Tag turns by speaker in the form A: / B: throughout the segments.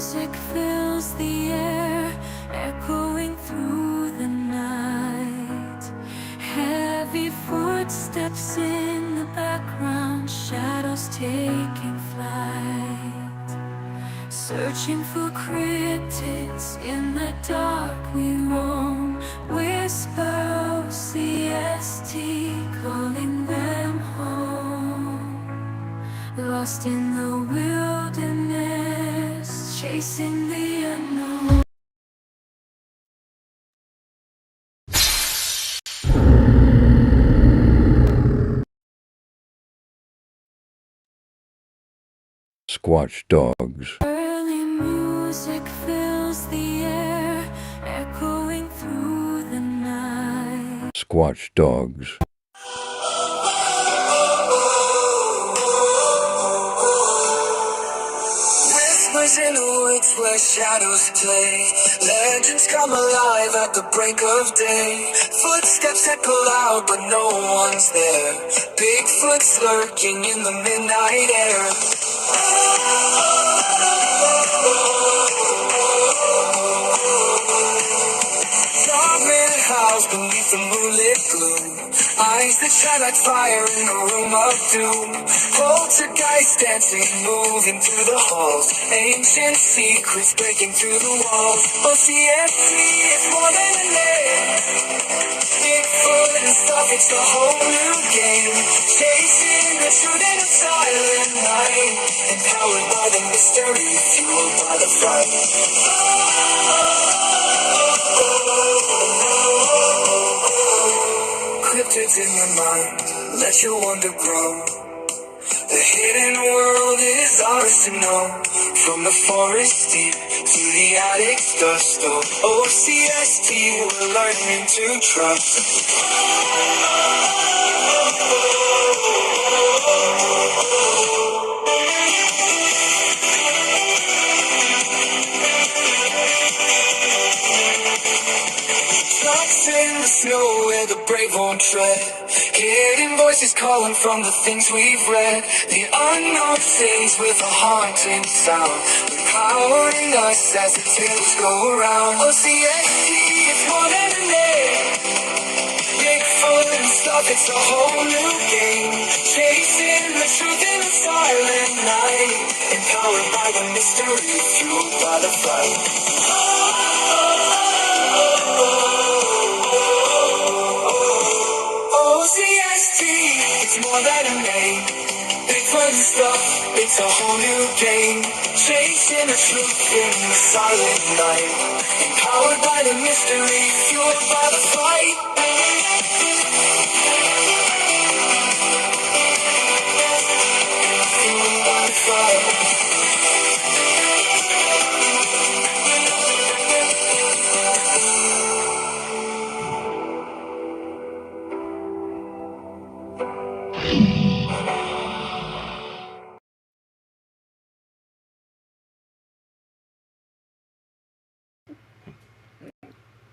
A: music fills the air, echoing through the night. Heavy footsteps in the background, shadows taking flight. Searching for cryptids in the dark we roam. Whisper O.C.S.T, calling them home. Lost in the wilderness, chasing the unknown.
B: Squatch dogs.
A: Early music fills the air, echoing through the night.
B: Squatch dogs.
C: Whispers in the woods where shadows play. Legends come alive at the break of day. Footsteps echo loud but no one's there. Bigfoot's lurking in the midnight air. Dark house beneath the moonlit gloom. Eyes that shine like fire in a room of doom. Poltergeist dancing, moving through the halls. Ancient secrets breaking through the walls. O.C.S.T is more than a name. Bigfoot and stuff, it's a whole new game. Chasing the truth in a silent night. Empowered by the mystery, fueled by the fright. Cryptids in your mind, let your wonder grow. The hidden world is ours to know. From the forest deep to the attic's dust. O.C.S.T, we're learning to trust. Tracks in the snow where the brave won't tread. Hidden voices calling from the things we've read. The unknown things with a haunting sound, empowering us as the tales go around. O.C.S.T, it's more than a name. Bigfoot and stuff, it's a whole new game. Chasing the truth in a silent night. Empowered by the mystery, fueled by the fight. O.C.S.T, it's more than a name. Bigfoot and stuff, it's a whole new game. Chasing the truth in the silent night. Empowered by the mystery, fueled by the fight. Fueled by the fight.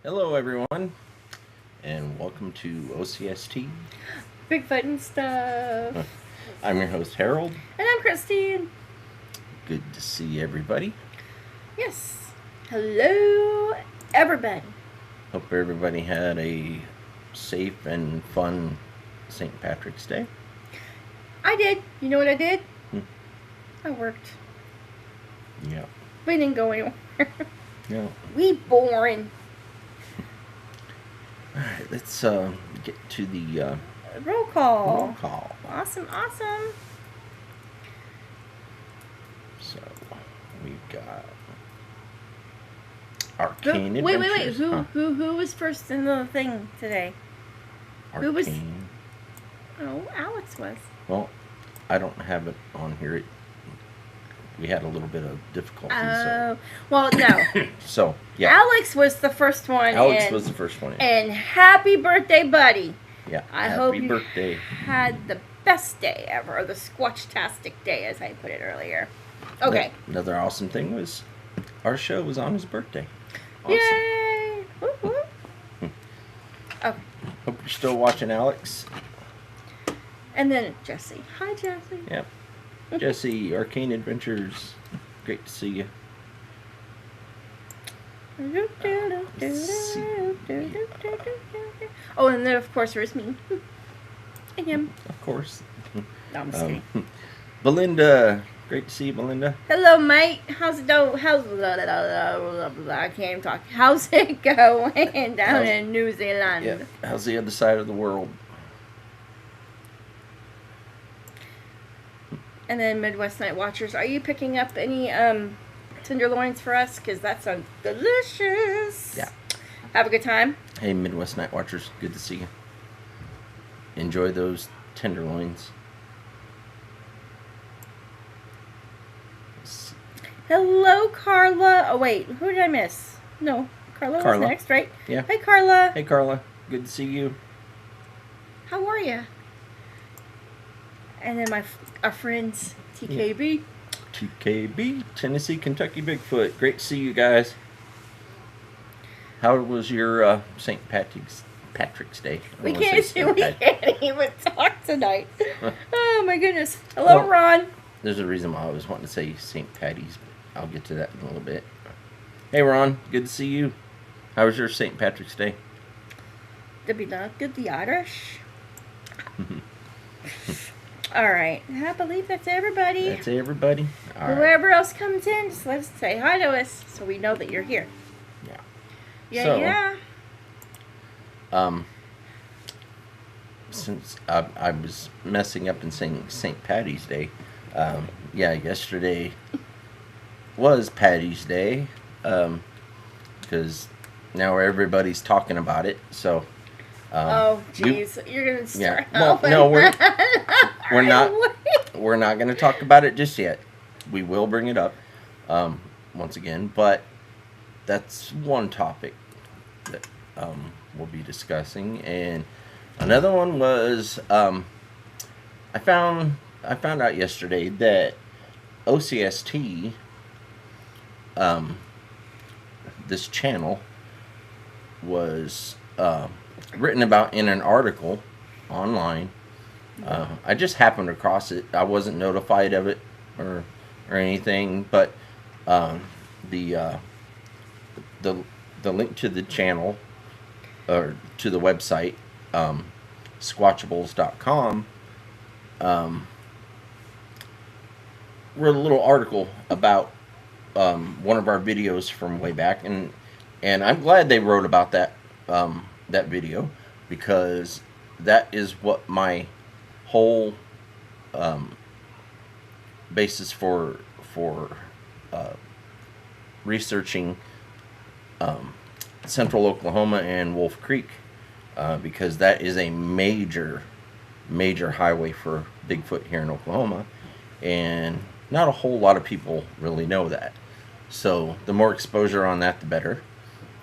D: Hello everyone, and welcome to O.C.S.T.
E: Bigfoot and stuff.
D: I'm your host Harold.
E: And I'm Christine.
D: Good to see everybody.
E: Yes. Hello, everybody.
D: Hope everybody had a safe and fun St. Patrick's Day.
E: I did. You know what I did? I worked.
D: Yeah.
E: We didn't go anywhere.
D: Yeah.
E: We boring.
D: Alright, let's get to the
E: Roll call.
D: roll call.
E: Awesome.
D: So, we've got Arcane
E: Wait.
D: Adventures.
E: Who was first in the thing today?
D: Arcane.
E: who was- Oh, Alex was.
D: Well, I don't have it on here. We had a little bit of difficulty.
E: Well, no.
D: So, yeah.
E: Alex was the first one.
D: Alex was the first one in.
E: And happy birthday, buddy.
D: Yeah.
E: I
D: happy
E: hope you
D: birthday.
E: had the best day ever, or the squatch-tastic day, as I put it earlier. Okay.
D: Another awesome thing was our show was on his birthday. Awesome.
E: Yay! Whoop, whoop. Okay.
D: Hope you're still watching, Alex.
E: And then Jesse. Hi, Jesse.
D: Yep. Jesse, Arcane Adventures. Great to see you.
E: Oh, and then of course there's me. And him.
D: Of course.
E: No, I'm just kidding.
D: Belinda. Great to see you, Belinda.
E: Hello, mate. How's it going? I can't even talk. How's it going down in New Zealand?
D: Yeah. How's the other side of the world?
E: And then Midwest Night Watchers, are you picking up any tenderloins for us? Because that sounds delicious.
D: Yeah.
E: Have a good time.
D: Hey, Midwest Night Watchers. Good to see you. Enjoy those tenderloins.
E: Hello, Carla. Oh, wait. Who did I miss? No. Carla was next, right?
D: Yeah.
E: Hi, Carla.
D: Hey, Carla. Good to see you.
E: How are you? And then our friends, TKB.
D: TKB, Tennessee, Kentucky Bigfoot. Great to see you guys. How was your St. Patrick's Day?
E: We can't even talk tonight. Oh, my goodness. Hello,
D: Well,
E: Ron.
D: There's a reason why I was wanting to say St. Patty's. I'll get to that in a little bit. Hey, Ron. Good to see you. How was your St. Patrick's Day?
E: To be not good, the Irish. All right. I believe that's everybody.
D: That's everybody. All right.
E: Whoever else comes in, just let's say hi to us so we know that you're here.
D: Yeah.
E: Yeah,
D: So,
E: yeah.
D: Since I was messing up and saying St. Patty's Day, yeah, yesterday was Patty's Day, because now everybody's talking about it. So,
E: Oh, jeez, you're gonna start.
D: Well, no, we're not. We're not going to talk about it just yet. We will bring it up once again, but that's one topic that we'll be discussing. And another one was I found out yesterday that O.C.S.T. This channel was written about in an article online. I just happened across it. I wasn't notified of it or anything, but the link to the channel or to the website, squatchables.com, wrote a little article about one of our videos from way back, and I'm glad they wrote about that that video, because that is what my whole basis for researching Central Oklahoma and Wolf Creek, because that is a major highway for Bigfoot here in Oklahoma, and not a whole lot of people really know that. So the more exposure on that, the better.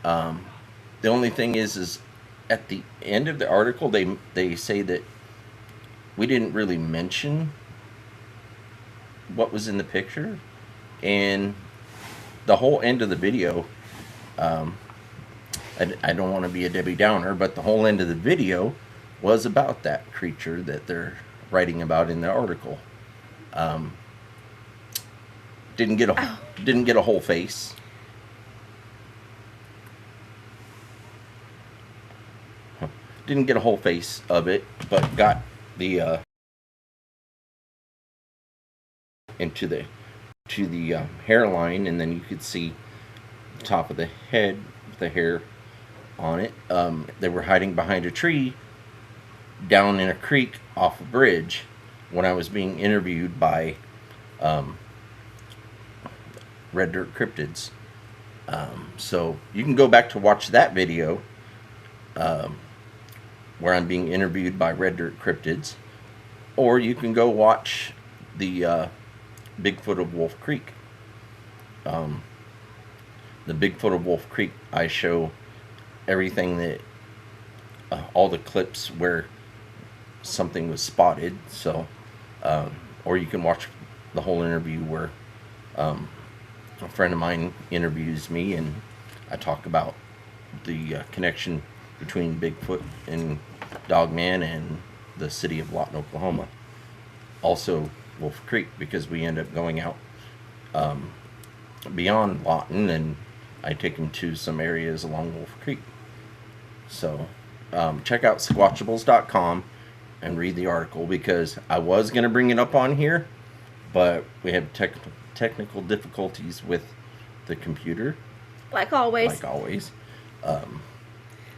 D: The only thing is at the end of the article, they say that we didn't really mention what was in the picture, and the whole end of the video, I don't want to be a Debbie Downer, but the whole end of the video was about that creature that they're writing about in the article. Didn't get a whole face. Didn't get a whole face of it, but got the into the hairline, and then you could see the top of the head with the hair on it. They were hiding behind a tree down in a creek off a bridge when I was being interviewed by Red Dirt Cryptids. So you can go back to watch that video where I'm being interviewed by Red Dirt Cryptids, or you can go watch the Bigfoot of Wolf Creek. The Bigfoot of Wolf Creek, I show everything that all the clips where something was spotted. So, or you can watch the whole interview where a friend of mine interviews me, and I talk about the connection between Bigfoot and Dogman and the city of Lawton, Oklahoma. Also Wolf Creek, because we end up going out beyond Lawton, and I take them to some areas along Wolf Creek. So check out squatchables.com and read the article, because I was going to bring it up on here, but we have technical difficulties with the computer.
E: Like always.
D: Like always.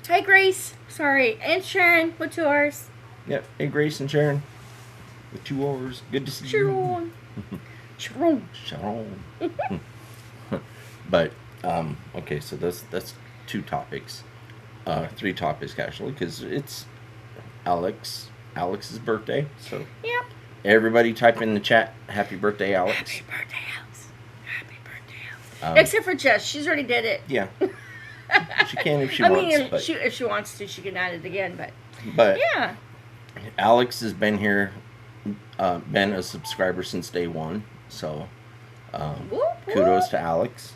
E: Hey, Grace. Sorry. And Sharon with 2 R's.
D: Yep. Hey, Grace and Sharon with 2 R's. Good to see you.
E: Sharon. Sharon.
D: Sharon. But, okay, so that's 2 topics. 3 topics, actually, because it's Alex's birthday. So,
E: Yep.
D: everybody type in the chat, happy birthday, Alex.
E: Happy birthday, Alex. Happy birthday, Alex. Except for Jess. She's already did it.
D: Yeah. She can if she
E: I
D: wants.
E: mean,
D: but,
E: if she wants to, she can add it again.
D: but
E: Yeah.
D: Alex has been here, been a subscriber since day 1. So,
E: Whoop, whoop.
D: kudos to Alex.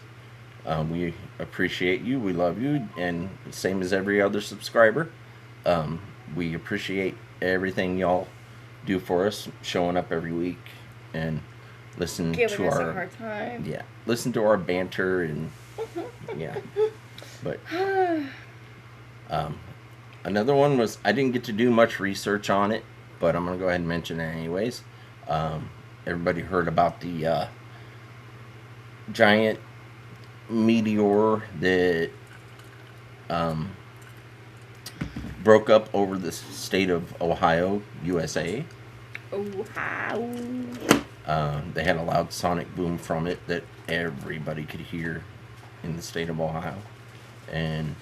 D: We appreciate you. We love you. And same as every other subscriber. We appreciate everything y'all do for us, showing up every week and listen
E: Giving
D: to
E: us
D: our
E: a hard time.
D: yeah, listen to our banter and yeah. But another one was, I didn't get to do much research on it, but I'm gonna go ahead and mention it anyways. Everybody heard about the giant meteor that broke up over the state of Ohio, USA.
E: Ohio.
D: They had a loud sonic boom from it that everybody could hear in the state of Ohio. And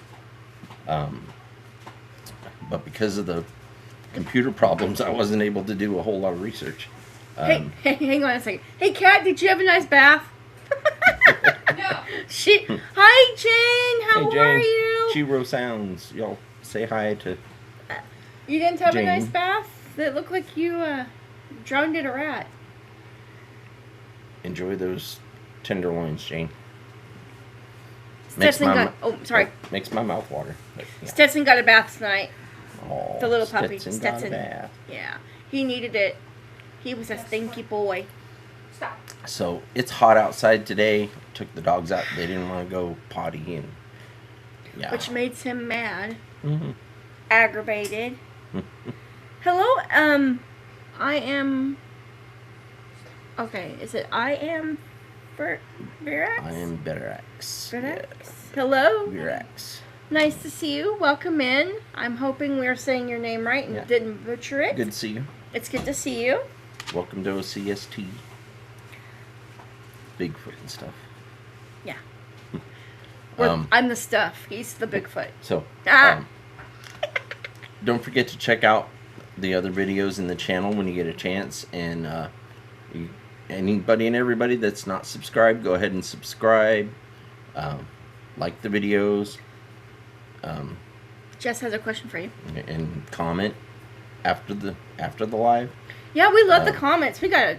D: but because of the computer problems, I wasn't able to do a whole lot of research.
E: Hey, hang on a second. Hey, Kat, did you have a nice bath?
F: No.
E: Hi, Jane. How
D: Hey,
E: are
D: Jane.
E: you?
D: Chiro Sounds. Y'all say hi to
E: You didn't have
D: Jane.
E: a nice bath? That looked like you drowned in a rat.
D: enjoy those tenderloins, Jane.
E: Stetson got. Oh, sorry.
D: Makes my mouth water. But, yeah.
E: Stetson got a bath tonight.
D: Aw,
E: The little puppy,
D: Stetson.
E: Stetson.
D: Got a bath.
E: Yeah, he needed it. He was a stinky boy.
F: Stop.
D: So it's hot outside today. Took the dogs out. They didn't want to go potty, and yeah.
E: Which made him mad,
D: hmm
E: aggravated. Hello, I am. Okay, is it I am Virax?
D: I am Beterax.
E: Virax? Hello,
D: Virax.
E: nice to see you. Welcome in. I'm hoping we're saying your name right and
D: Yeah.
E: didn't butcher it.
D: Good to see you.
E: It's good to see you.
D: Welcome to O.C.S.T. Bigfoot and stuff.
E: Yeah.
D: Um,
E: I'm the stuff. He's the Bigfoot.
D: So,
E: Ah.
D: don't forget to check out the other videos in the channel when you get a chance. And anybody and everybody that's not subscribed, go ahead and subscribe. Like the videos.
E: Jess has a question for you.
D: And comment after the live.
E: Yeah, we love the comments. We got a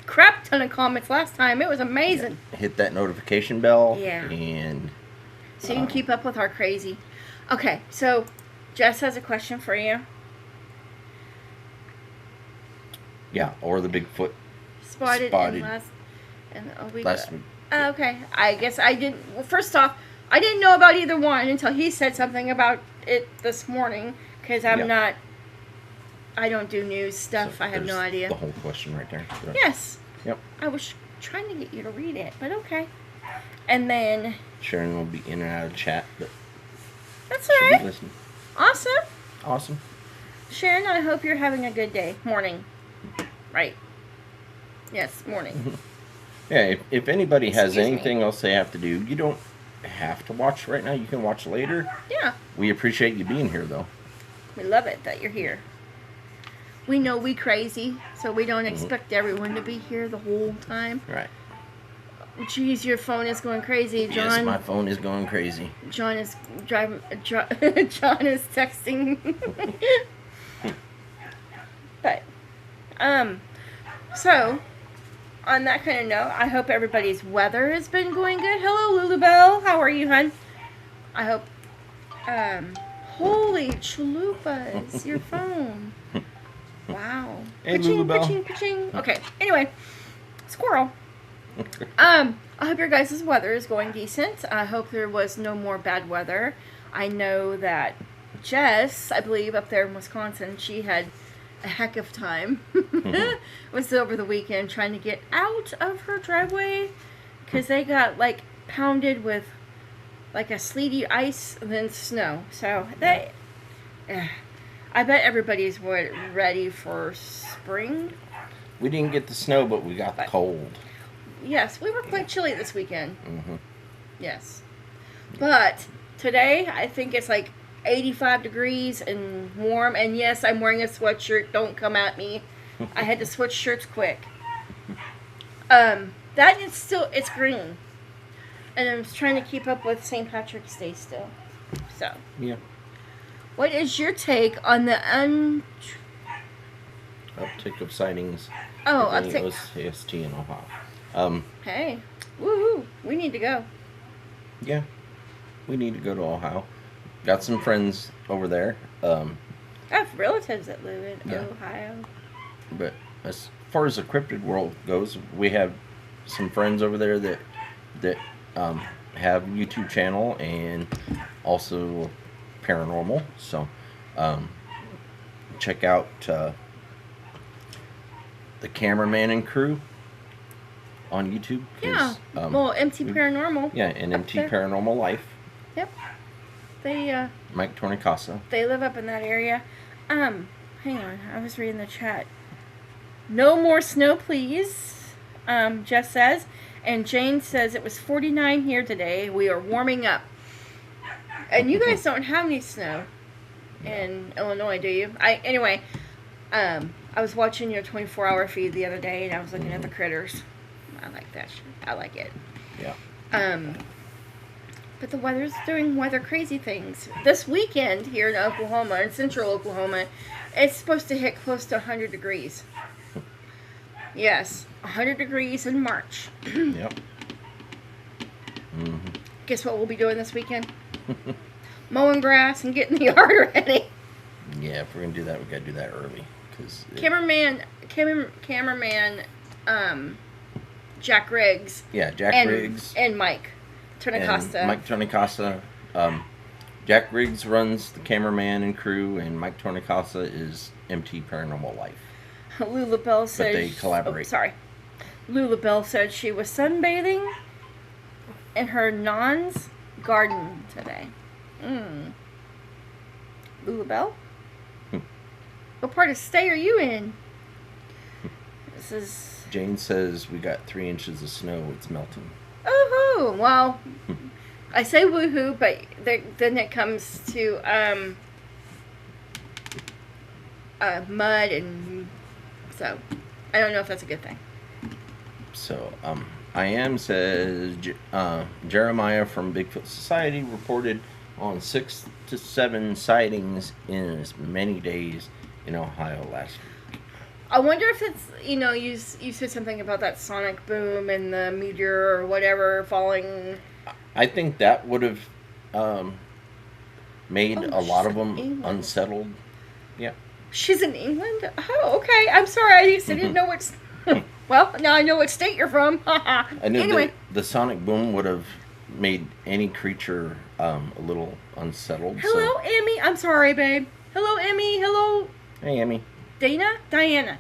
E: crap ton of comments last time. It was amazing.
D: Hit that notification bell.
E: Yeah.
D: And
E: So you can keep up with our crazy. Okay, so Jess has a question for you.
D: yeah, or the Bigfoot
E: Spotted.
D: Spotted.
E: We
D: last week.
E: okay, I guess I didn't. Well, first off, I didn't know about either one until he said something about it this morning. Because I'm
D: Yeah.
E: not. I don't do news stuff.
D: So
E: I have no
D: there's
E: idea.
D: The whole question right there. So,
E: Yes.
D: Yep.
E: I was trying to get you to read it, but okay. And then
D: Sharon will be in and out of chat, but
E: that's
D: she'll be
E: alright.
D: listening.
E: Awesome.
D: Awesome.
E: Sharon, I hope you're having a good day. Morning. Right. Yes, morning.
D: Yeah, if anybody has
E: Excuse me.
D: anything else they have to do, you don't have to watch right now. You can watch later.
E: Yeah.
D: We appreciate you being here, though.
E: We love it that you're here. We know we crazy, so we don't expect everyone to be here the whole time.
D: Right.
E: Jeez, your phone is going crazy,
D: Yes,
E: John.
D: my phone is going crazy.
E: John is driving. John is texting. But, so, on that kind of note, I hope everybody's weather has been going good. Hello, Lulubelle. How are you, hun? I hope. Holy chalupas, your phone. Wow.
D: Hey,
E: Ka-ching,
D: Lulubelle.
E: ka-ching, ka-ching. Okay. Anyway, squirrel. I hope your guys' weather is going decent. I hope there was no more bad weather. I know that Jess, I believe, up there in Wisconsin, she had a heck of time. Was over the weekend trying to get out of her driveway because they got like pounded with like a sleety ice and then snow. So they, I bet everybody's ready for spring.
D: We didn't get the snow, but we got the cold.
E: Yes, we were quite chilly this weekend.
D: Mm-hmm.
E: Yes. But today, I think it's like 85 degrees and warm. And yes, I'm wearing a sweatshirt. Don't come at me. I had to switch shirts quick. That is still, it's green. And I'm trying to keep up with St. Patrick's Day still. So.
D: Yeah.
E: What is your take on the
D: Uptick of sightings.
E: Oh,
D: within the
E: uptick.
D: O.C.S.T. in Ohio.
E: Hey. Woohoo. We need to go.
D: Yeah. We need to go to Ohio. Got some friends over there.
E: I have relatives that live in
D: Yeah.
E: Ohio.
D: But as far as the cryptid world goes, we have some friends over there that have a YouTube channel and also paranormal. So check out the cameraman and crew on YouTube.
E: Yeah.
D: 'cause,
E: Well, MT Paranormal.
D: yeah, and
E: up
D: MT
E: there.
D: Paranormal Life.
E: Yep. They
D: Mike Tornicasa.
E: they live up in that area. Hang on. I was reading the chat. No more snow, please. Jess says. And Jane says it was 49 here today. We are warming up. And you guys don't have any snow in Illinois, do you? Anyway, I was watching your 24-hour feed the other day, and I was looking at the critters. I like that shit. I like it.
D: Yeah.
E: But the weather's doing weather crazy things. This weekend here in Oklahoma, in central Oklahoma, it's supposed to hit close to 100 degrees. Yes, 100 degrees in March.
D: Yep. Mm-hmm.
E: Guess what we'll be doing this weekend? Mowing grass and getting the yard ready.
D: Yeah, if we're gonna do that, we gotta do that early, cause
E: Cameraman, Jack Riggs.
D: Yeah, Jack
E: and,
D: Riggs
E: and Mike Tornicasta.
D: and Mike Tornicasa. Jack Riggs runs the cameraman and crew, and Mike Tornicasa is MT Paranormal Life.
E: Lula Bell said.
D: they collaborate.
E: Oh, sorry. Lula Bell said she was sunbathing in her non's garden today. Lula Bell? What part of state are you in? This is.
D: Jane says we got 3 inches of snow. It's melting.
E: Oh, well, I say woohoo, but then it comes to mud, and so I don't know if that's a good thing.
D: So, I am says Jeremiah from Bigfoot Society reported on 6 to 7 sightings in as many days in Ohio last week.
E: I wonder if it's, you said something about that sonic boom and the meteor or whatever falling.
D: I think that would have made a lot of
E: she's in
D: them
E: England.
D: unsettled. Yeah.
E: She's in England? Oh, okay. I'm sorry. I didn't know what. Well, now I know what state you're from.
D: I knew
E: Anyway.
D: the sonic boom would have made any creature a little unsettled.
E: Hello,
D: So.
E: Emmy. I'm sorry, babe. Hello, Emmy. Hello,
D: Hey, Emmy.
E: Diana.
D: Yeah.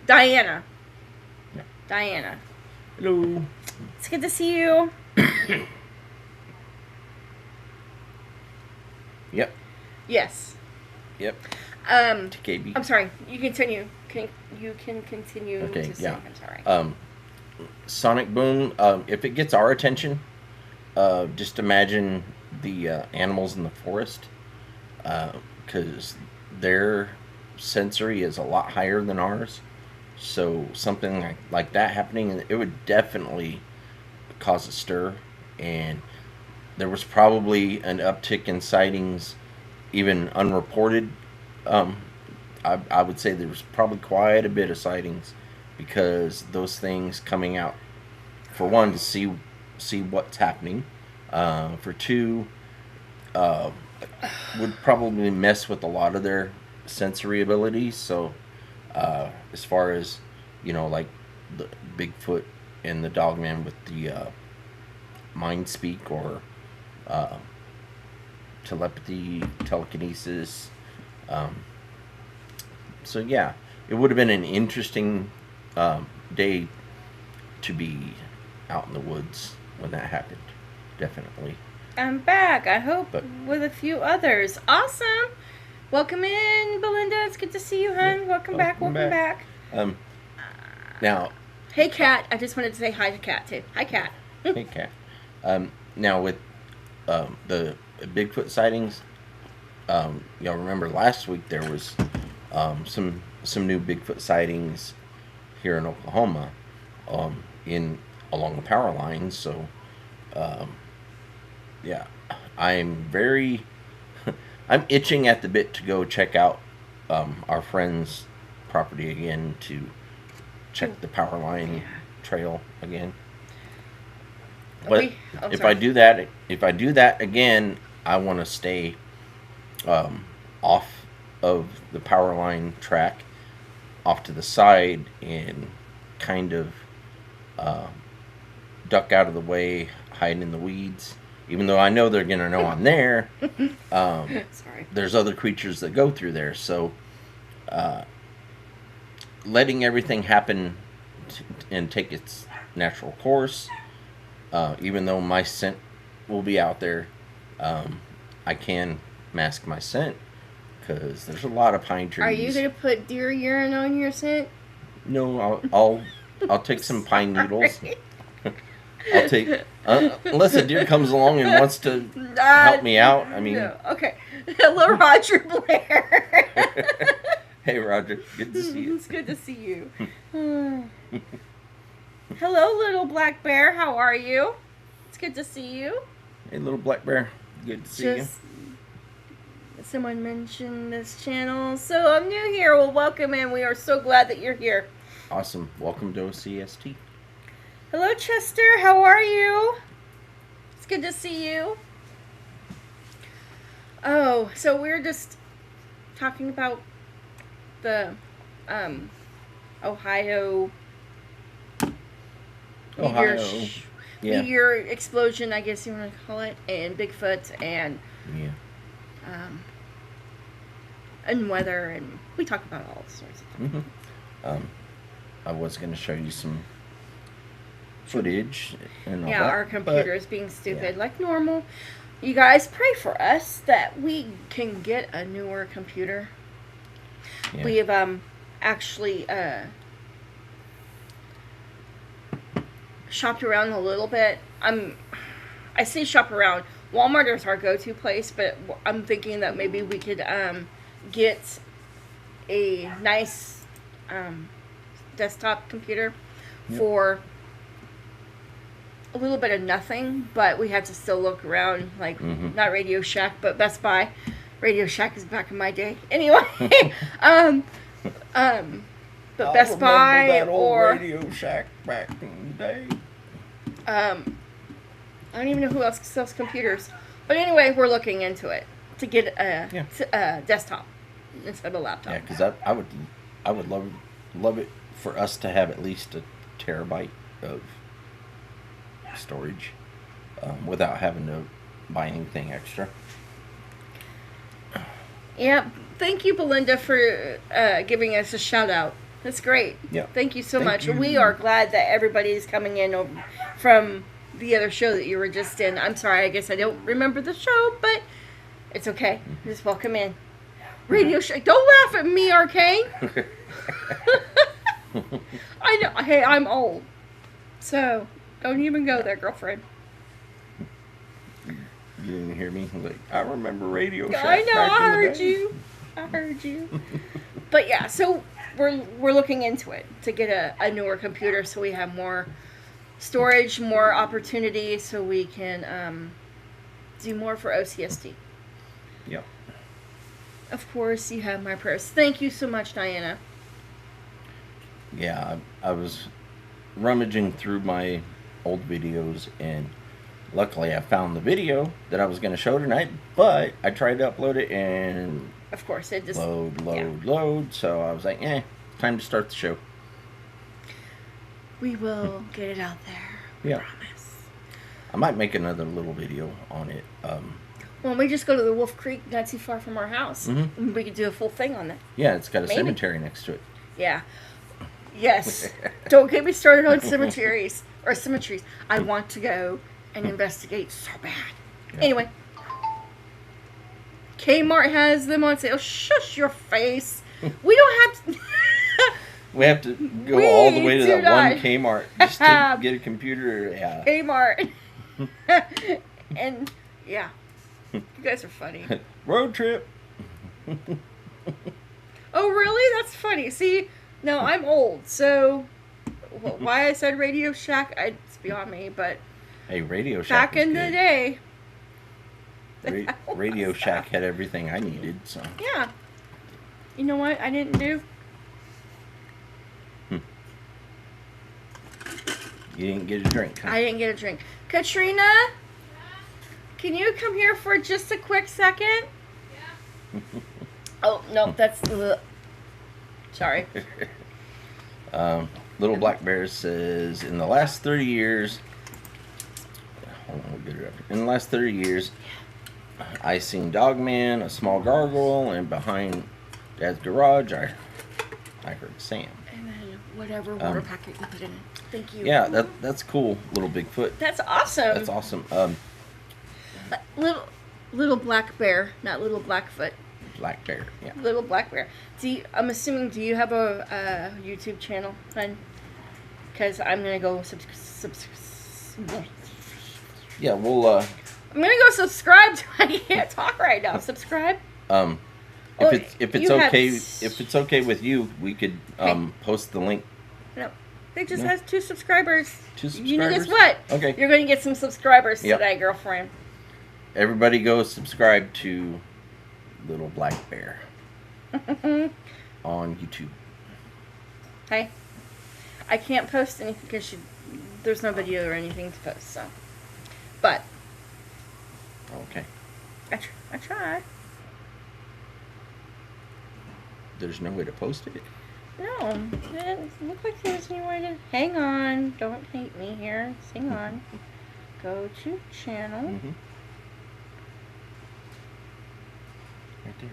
E: Diana.
D: Hello.
E: It's good to see you.
D: Yep.
E: Yes.
D: Yep. KB.
E: I'm sorry. You continue. You can continue
D: Okay,
E: to say.
D: yeah.
E: I'm sorry.
D: Sonic boom. If it gets our attention, just imagine the animals in the forest, because their sensory is a lot higher than ours. So something like that happening, it would definitely cause a stir. And there was probably an uptick in sightings, even unreported. I would say there was probably quite a bit of sightings, because those things coming out, for one, to see what's happening, for two, would probably mess with a lot of their sensory abilities. So as far as like the Bigfoot and the Dogman with the mind speak or telepathy, telekinesis. So yeah, it would have been an interesting day to be out in the woods when that happened. Definitely.
E: I'm back. I hope
D: But-
E: with a few others. Awesome. Welcome in, Belinda. It's good to see you, hon.
D: Yeah.
E: Welcome back. Welcome back.
D: Now,
E: Hey, Kat. I just wanted to say hi to Kat too. Hi, Kat.
D: hey, Kat. Now with the Bigfoot sightings, y'all remember last week there was some new Bigfoot sightings here in Oklahoma, along the power lines. So, yeah, I'm I'm itching at the bit to go check out our friend's property again to check the power line trail again. But if I do that again, I want to stay off of the power line track, off to the side, and kind of duck out of the way, hide in the weeds. Even though I know they're gonna know I'm there,
E: Sorry.
D: there's other creatures that go through there. So, letting everything happen and take its natural course. Even though my scent will be out there, I can mask my scent because there's a lot of pine trees.
E: Are you gonna put deer urine on your scent?
D: No, I'll take some pine needles. I'll take unless a deer comes along and wants to help me out. I mean,
E: No. Okay. Hello, Roger Blair.
D: hey Roger, good to see you.
E: It's good to see you. Hello, little black bear. How are you? It's good to see you.
D: Hey, little black bear, good to see you.
E: Someone mentioned this channel, so I'm new here. Well, welcome in. We are so glad that you're here.
D: Awesome. Welcome to O.C.S.T.
E: Hello, Chester. How are you? It's good to see you. Oh, so we're just talking about the Ohio
D: Yeah.
E: meteor explosion, I guess you want to call it, and Bigfoot and
D: Yeah.
E: and weather, and we talk about all sorts of things.
D: I was going to show you some footage and all
E: Yeah,
D: that,
E: our
D: but-
E: computer is being stupid
D: yeah.
E: like normal. You guys pray for us that we can get a newer computer.
D: Yeah.
E: We have actually shopped around a little bit. I say shop around. Walmart is our go-to place, but I'm thinking that maybe we could get a nice desktop computer for a little bit of nothing, but we have to still look around, like not Radio Shack, but Best Buy. Radio Shack is back in my day. Anyway, but Best Buy
D: that old
E: or
D: Radio Shack back in the day.
E: I don't even know who else sells computers. But anyway, we're looking into it to get a desktop instead of a laptop.
D: Yeah, because I would love it for us to have at least a terabyte of storage without having to buy anything extra.
E: Yeah, thank you, Belinda, for giving us a shout out. That's great.
D: Yeah.
E: Thank you so
D: Thank
E: much.
D: you.
E: We are glad that everybody's coming in from the other show that you were just in. I'm sorry, I guess I don't remember the show, but it's okay. Just welcome in. Radio Shack. Don't laugh at me, Arcane. I know. Hey, I'm old. So, don't even go there, girlfriend.
D: You didn't hear me? I was like, I remember Radio Shack.
E: I know,
D: back
E: I
D: in the
E: heard
D: day.
E: you. I heard you. But yeah, so we're looking into it to get a newer computer so we have more storage, more opportunity, so we can do more for O.C.S.T.
D: Yep.
E: Of course, you have my prayers. Thank you so much, Diana.
D: Yeah, I was rummaging through my old videos, and luckily I found the video that I was going to show tonight, but I tried to upload it and
E: Of course, it just
D: load, so I was like, time to start the show.
E: we will get it out there.
D: Yeah.
E: Promise.
D: I might make another little video on it.
E: Well, we just go to the Wolf Creek, not too far from our house.
D: Mhm.
E: We could do a full thing on that.
D: Yeah, it's got a
E: Maybe.
D: cemetery next to it.
E: Yeah. Yes. Don't get me started on cemeteries or cemeteries. I want to go and investigate so bad.
D: Yeah.
E: Anyway, Kmart has them on sale. Shush your face. We don't have to.
D: We have to go
E: We
D: all the way to
E: do
D: that one
E: not
D: Kmart just to get a computer. Yeah.
E: Kmart. And yeah, you guys are funny.
D: Road trip.
E: Oh, really? That's funny. See, no, I'm old, so why I said Radio Shack, it's beyond me. But
D: Hey, Radio Shack.
E: back in the day,
D: Radio Shack had everything I needed. So
E: yeah. You know what I didn't do?
D: you didn't get a drink. Huh?
E: I didn't get a drink. Katrina, can you come here for just a quick second? Oh no, that's sorry.
D: Little Black Bear says, in the last 30 years, hold on, we'll get it up. In the last 30 years, I seen Dogman, a small gargoyle, and behind Dad's garage, I heard Sam.
E: And then whatever water packet you put in it. Thank you.
D: Yeah, that's cool, Little Bigfoot.
E: That's awesome.
D: That's awesome.
E: Little black bear, not little Blackfoot.
D: Black Bear, yeah.
E: Little black bear. I'm assuming. Do you have a YouTube channel, hon? Because I'm gonna go
D: Yeah, we'll,
E: I'm gonna go subscribe. I can't talk right now. Subscribe.
D: if
E: Oh,
D: it's
E: you have
D: okay, if it's okay with you, we could, post the link.
E: No, they just
D: No.
E: has 2 subscribers.
D: 2
E: You know, guess
D: subscribers?
E: what?
D: Okay.
E: You're going to get some subscribers
D: Yep.
E: today, girlfriend.
D: Everybody go subscribe to Little Black Bear on YouTube.
E: Hey, I can't post anything because there's no video or anything to post. So, but
D: Okay.
E: I tried.
D: There's no way to post it.
E: No, it doesn't look like there's any way to. Hang on, don't hate me here. Just hang on. Go to channel.
D: Mm-hmm. Right there.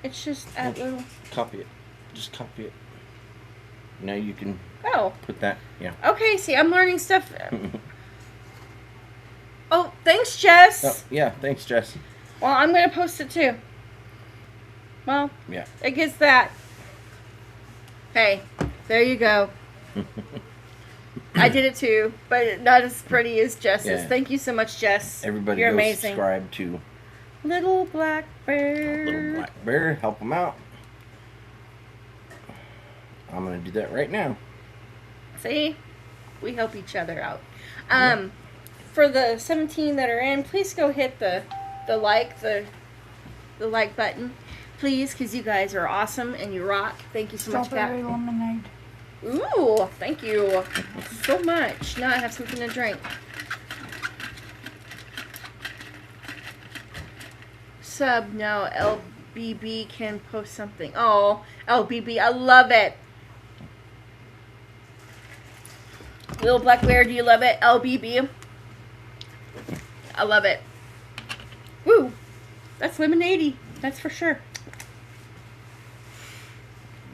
E: It's just at little.
D: Copy it. Just copy it. Now you can
E: Oh,
D: put that. Yeah.
E: okay. See, I'm learning stuff. Oh, thanks, Jess.
D: Oh, yeah. Thanks, Jess.
E: Well, I'm gonna post it too. Well,
D: Yeah.
E: it gets that. Hey, there you go. I did it too, but not as pretty as Jess's.
D: Yeah.
E: Thank you so much, Jess.
D: Everybody
E: You're
D: go
E: amazing.
D: subscribe to
E: Little Black Bear.
D: Little Black Bear. Help them out. I'm gonna do that right now.
E: See? We help each other out. For the 17 that are in, please go hit the like button. Please, because you guys are awesome and you rock. Thank you so much,
F: Strawberry
E: Pat.
F: lemonade.
E: Ooh, thank you so much. Now I have something to drink. Sub, no, LBB can post something. Oh, LBB, I love it. Little Black Bear, do you love it? LBB. I love it. Woo, that's lemonade-y, that's for sure.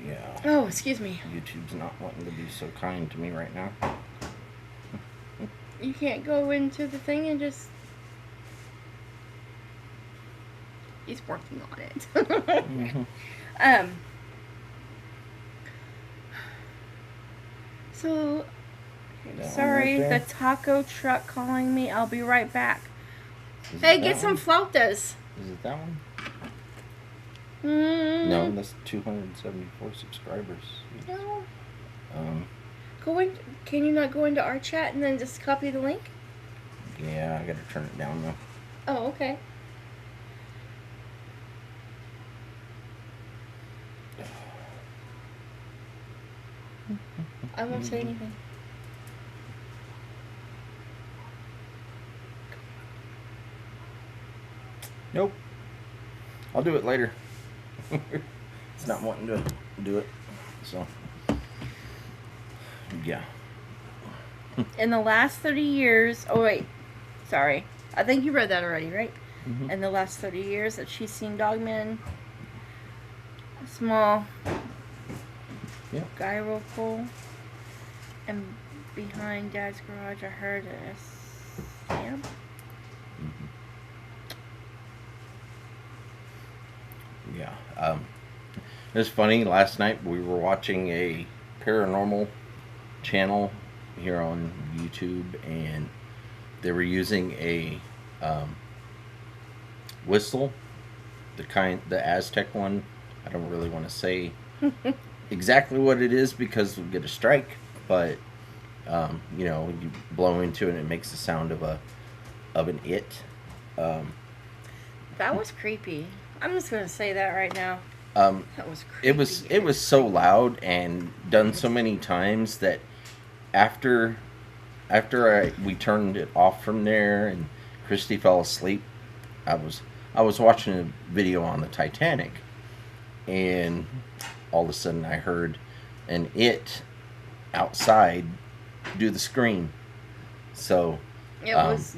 D: Yeah.
E: Oh, excuse me.
D: YouTube's not wanting to be so kind to me right now.
E: You can't go into the thing and just... He's working on it. So,
D: That
E: sorry,
D: one right there?
E: the taco truck calling me. I'll be right back.
D: Is
E: Hey,
D: it
E: get
D: that
E: some
D: one?
E: flautas.
D: Is it that one?
E: Mm,
D: No, that's 274 subscribers.
E: no.
D: Um,
E: Go in. Can you not go into our chat and then just copy the link?
D: yeah, I gotta turn it down though.
E: Oh, okay. I won't say anything.
D: Nope. I'll do it later. It's not wanting to do it, so yeah.
E: in the last 30 years. Oh wait, sorry. I think you read that already, right?
D: Mhm.
E: In the last 30 years that she's seen dogmen, a small
D: Yeah.
E: gyro pole, and behind Dad's garage, I heard a stamp.
D: Yeah. It was funny. Last night we were watching a paranormal channel here on YouTube, and they were using a whistle, the Aztec one. I don't really want to say exactly what it is because we'll get a strike, but you blow into it and it makes the sound of an it.
E: That was creepy. I'm just gonna say that right now. That was creepy.
D: It was so loud and done so many times that after we turned it off from there and Christy fell asleep, I was watching a video on the Titanic, and all of a sudden I heard an it outside do the scream. So
E: It was.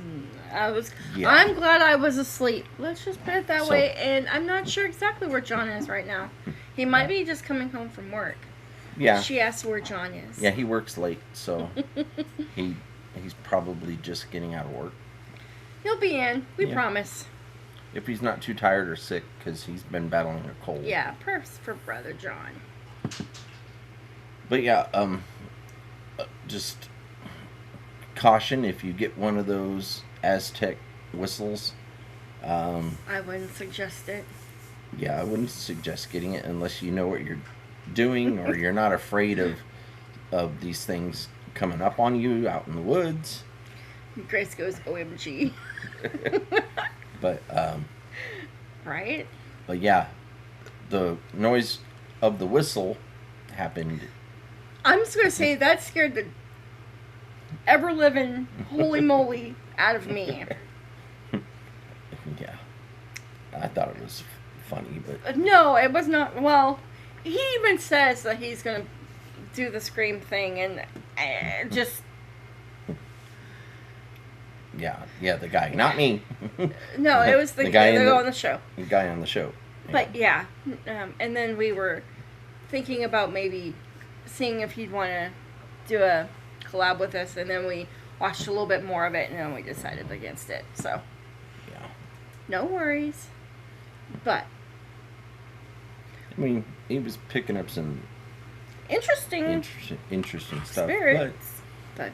D: yeah.
E: I'm glad I was asleep. Let's just put it that
D: So-
E: way. And I'm not sure exactly where John is right now. He might be just coming home from work.
D: yeah.
E: She asked where John is.
D: Yeah, he works late, so he's probably just getting out of work.
E: He'll be in. We
D: Yeah.
E: promise.
D: If he's not too tired or sick, because he's been battling a cold.
E: Yeah, perks for Brother John.
D: But yeah, just caution if you get one of those Aztec whistles.
E: I wouldn't suggest it.
D: Yeah, I wouldn't suggest getting it unless you know what you're doing or you're not afraid of these things coming up on you out in the woods.
E: Grace goes, OMG.
D: But
E: Right?
D: but yeah, the noise of the whistle happened.
E: I'm just going to say that scared the ever living holy moly out of me.
D: Yeah, I thought it was funny, but
E: No, it was not. Well, he even says that he's going to do the scream thing, and just.
D: yeah, the guy, not me.
E: No, it was the
D: guy
E: guy on the show.
D: The guy on the show.
E: But yeah, and then we were thinking about maybe seeing if he'd want to do a collab with us, and then we watched a little bit more of it, and then we decided against it. So
D: Yeah,
E: no worries. But
D: I mean, he was picking up some
E: interesting
D: interesting stuff.
E: spirits. But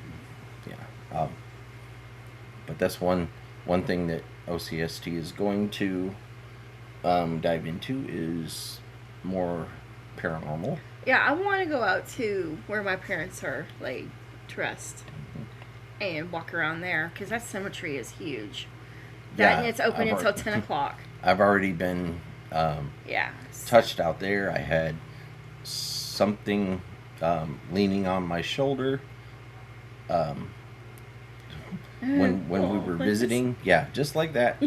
D: But yeah, but that's one thing that O.C.S.T is going to dive into is more paranormal.
E: yeah, I want to go out to where my parents are laid to rest and walk around there because that cemetery is huge. That
D: Yeah,
E: and it's open
D: I've
E: until
D: already-
E: 10 o'clock.
D: I've already been
E: Yeah.
D: touched out there. I had something leaning on my shoulder when we were visiting. Yeah, just like that.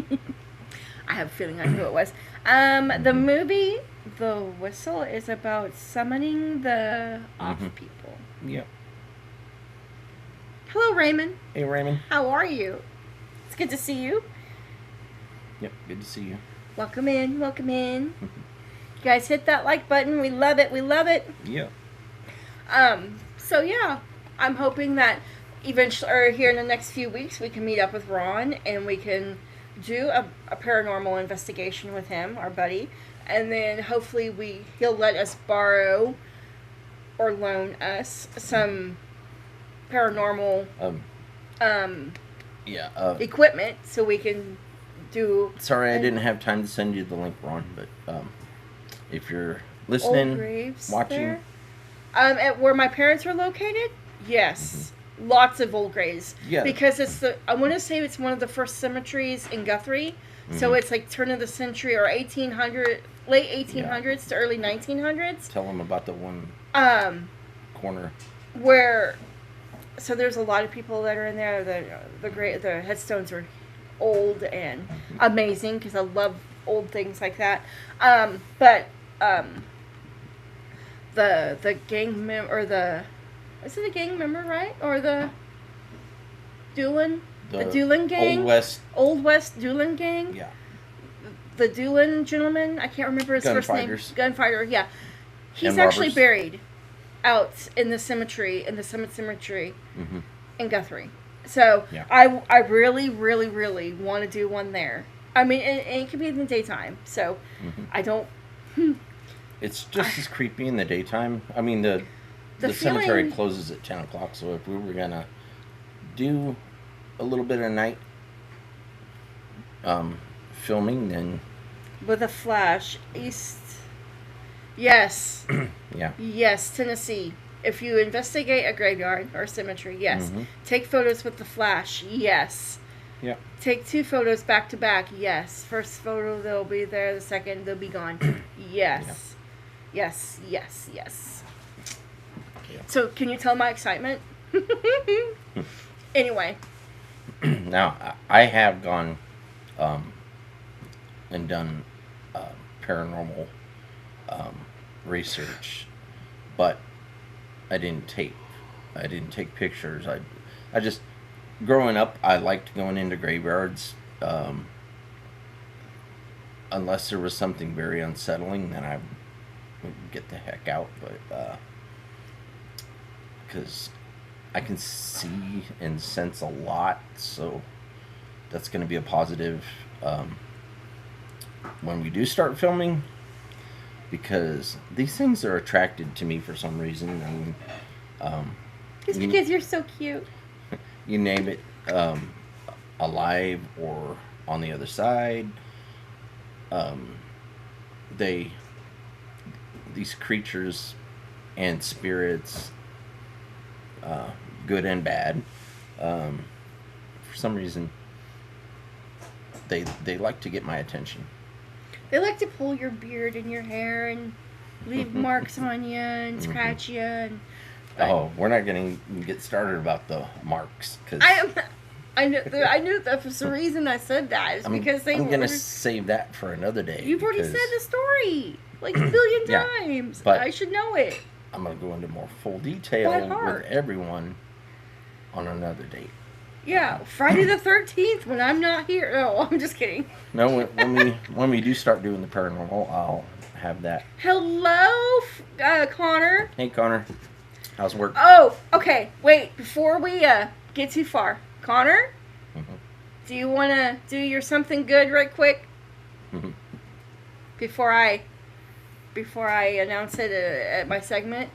E: I have a feeling I knew it was. The movie, The Whistle, is about summoning the off
D: Mhm.
E: people.
D: Yep.
E: Hello, Raymond.
D: Hey, Raymond.
E: How are you? It's good to see you.
D: Yep. Good to see you.
E: Welcome in. Welcome in. You guys hit that like button. We love it. We love it.
D: Yep.
E: So yeah, I'm hoping that eventually, or here in the next few weeks, we can meet up with Ron and we can do a paranormal investigation with him, our buddy, and then hopefully he'll let us borrow or loan us some paranormal
D: Yeah.
E: equipment so we can do
D: Sorry, I didn't have time to send you the link, Ron. But if you're
E: old
D: listening,
E: graves
D: watching,
E: there. At where my parents are located, yes. Lots of old graves.
D: Yeah.
E: Because I want to say it's one of the first cemeteries in Guthrie. So it's like turn of the century or 1800, late 1800s to early 1900s.
D: tell them about the one corner.
E: So there's a lot of people that are in there. The headstones are old and amazing because I love old things like that. The gang member, or is it a gang member, right? Or the Doolin, the Doolin gang, Old West Doolin gang.
D: Yeah.
E: The Doolin gentleman, I can't remember his first name. Gunfighter, yeah. He's actually buried out in the cemetery, in the Summit Cemetery in Guthrie. So
D: yeah.
E: I really, really, really want to do one there. I mean, it can be in the daytime, so I don't...
D: It's just as creepy in the daytime. I mean, the cemetery closes at 10 o'clock, so if we were going to do a little bit of night filming, then...
E: With a flash, east... Yes.
D: Yeah.
E: Yes, Tennessee. If you investigate a graveyard or a cemetery, yes. Take photos with the flash, yes.
D: Yeah.
E: Take 2 photos back to back, yes. First photo, they'll be there. The second, they'll be gone. Yes. Yeah. Yes, yes, yes.
D: Yeah.
E: So, can you tell my excitement? Anyway.
D: Now, I have gone and done paranormal research, but I didn't take pictures. I just, growing up, I liked going into graveyards. Unless there was something very unsettling, then I would get the heck out. But because I can see and sense a lot, so that's going to be a positive when we do start filming. Because these things are attracted to me for some reason. And,
E: it's because you're so cute.
D: You name it, alive or on the other side. These creatures and spirits, good and bad, for some reason, they like to get my attention.
E: They like to pull your beard and your hair and leave marks on you and scratch you. And,
D: we're not going to get started about the marks. Cause
E: I knew that was the reason I said that. It's because
D: I'm going to save that for another day.
E: You've already said the story like a billion times. But I should know it.
D: I'm going to go into more full detail with everyone on another date.
E: Yeah, Friday the 13th when I'm not here. No, I'm just kidding.
D: No, when we do start doing the paranormal, I'll have that.
E: Hello, Connor.
D: Hey, Connor. How's work?
E: Oh, okay. Wait, before we get too far. Connor, do you want to do your something good right quick? Before I announce it at my segment?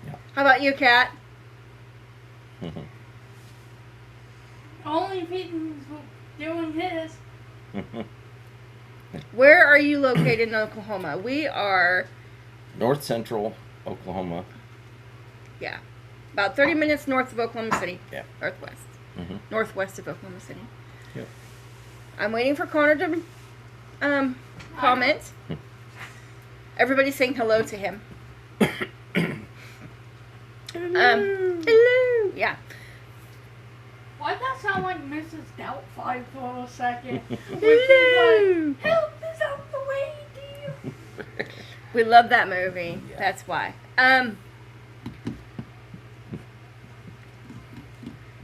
D: Yeah.
E: How about you, Kat?
F: Only Peyton's doing his.
E: Where are you located in Oklahoma? We are...
D: North Central Oklahoma.
E: Yeah. About 30 minutes north of Oklahoma City.
D: Yeah.
E: Northwest. Northwest of Oklahoma City.
D: Yep.
E: I'm waiting for Connor to comment. Everybody's saying hello to him. Hello. Yeah.
F: Why'd that sound like Mrs. Doubtfire for a second?
E: Hello.
F: Like, help is out the way, dear.
E: We love that movie.
D: Yeah.
E: That's why.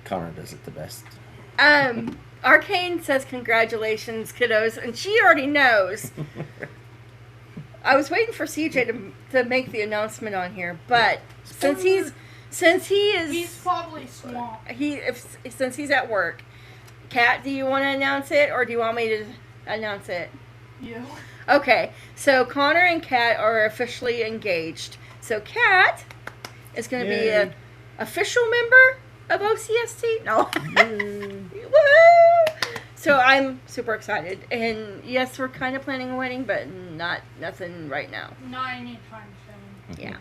D: Connor does it the best.
E: Arcane says congratulations, kiddos, and she already knows. I was waiting for CJ to make the announcement on here, but since he's
F: probably swamped.
E: Since he's at work, Kat, do you want to announce it, or do you want me to announce it?
F: Yeah.
E: Okay, so Connor and Kat are officially engaged. So Kat is going to be an official member of O.C.S.T. No. Woo! So I'm super excited. And yes, we're kind of planning a wedding, but nothing right now.
F: Not anytime soon.
E: Yeah.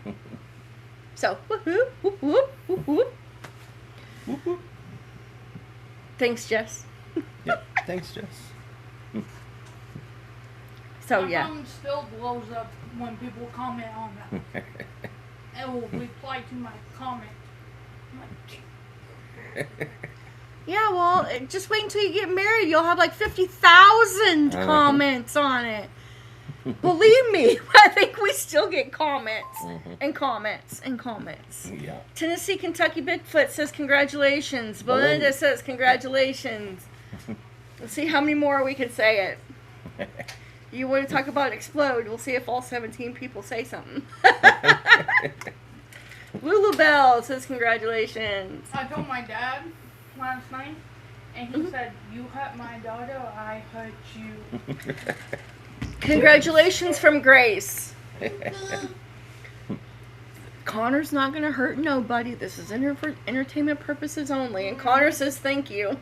E: So, whoop, whoop, whoop, whoop, whoop.
D: Whoop, whoop.
E: Thanks, Jess.
D: Yep. Thanks, Jess.
E: So,
F: My
E: yeah.
F: phone still blows up when people comment on that. It will reply to my comment. I'm like,
E: Yeah, well, just wait until you get married. You'll have like 50,000 comments on it. Believe me, I think we still get comments and comments and comments.
D: Yeah.
E: Tennessee, Kentucky Bigfoot says congratulations. Belinda says congratulations. Let's see how many more we can say it. You want to talk about explode? We'll see if all 17 people say something. Lulu Bell says congratulations.
F: I told my dad last night, and he said, "You hurt my daughter, I hurt you."
E: Congratulations from Grace. Connor's not going to hurt nobody. This is for entertainment purposes only. And Connor says thank you.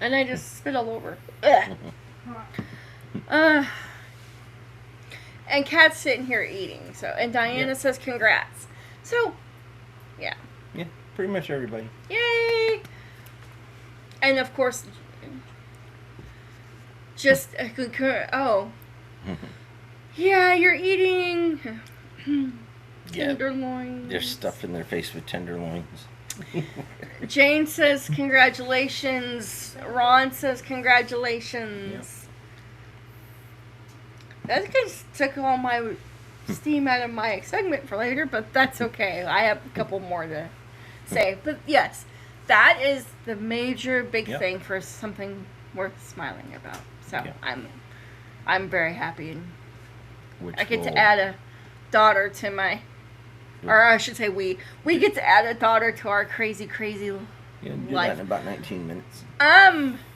E: And I just spit all over. And Kat's sitting here eating. So, and Diana says congrats. So, yeah.
D: Yeah, pretty much everybody.
E: Yay! And of course, just oh, yeah, you're eating tenderloins.
D: They're stuffing their face with tenderloins.
E: Jane says congratulations. Ron says congratulations. That just took all my steam out of my segment for later, but that's okay. I have a couple more to say. But yes, that is the major big thing for something worth smiling about. So I'm very happy, and I get to add a daughter to my, or I should say we get to add a daughter to our crazy
D: Yeah, do
E: life.
D: that in about 19 minutes.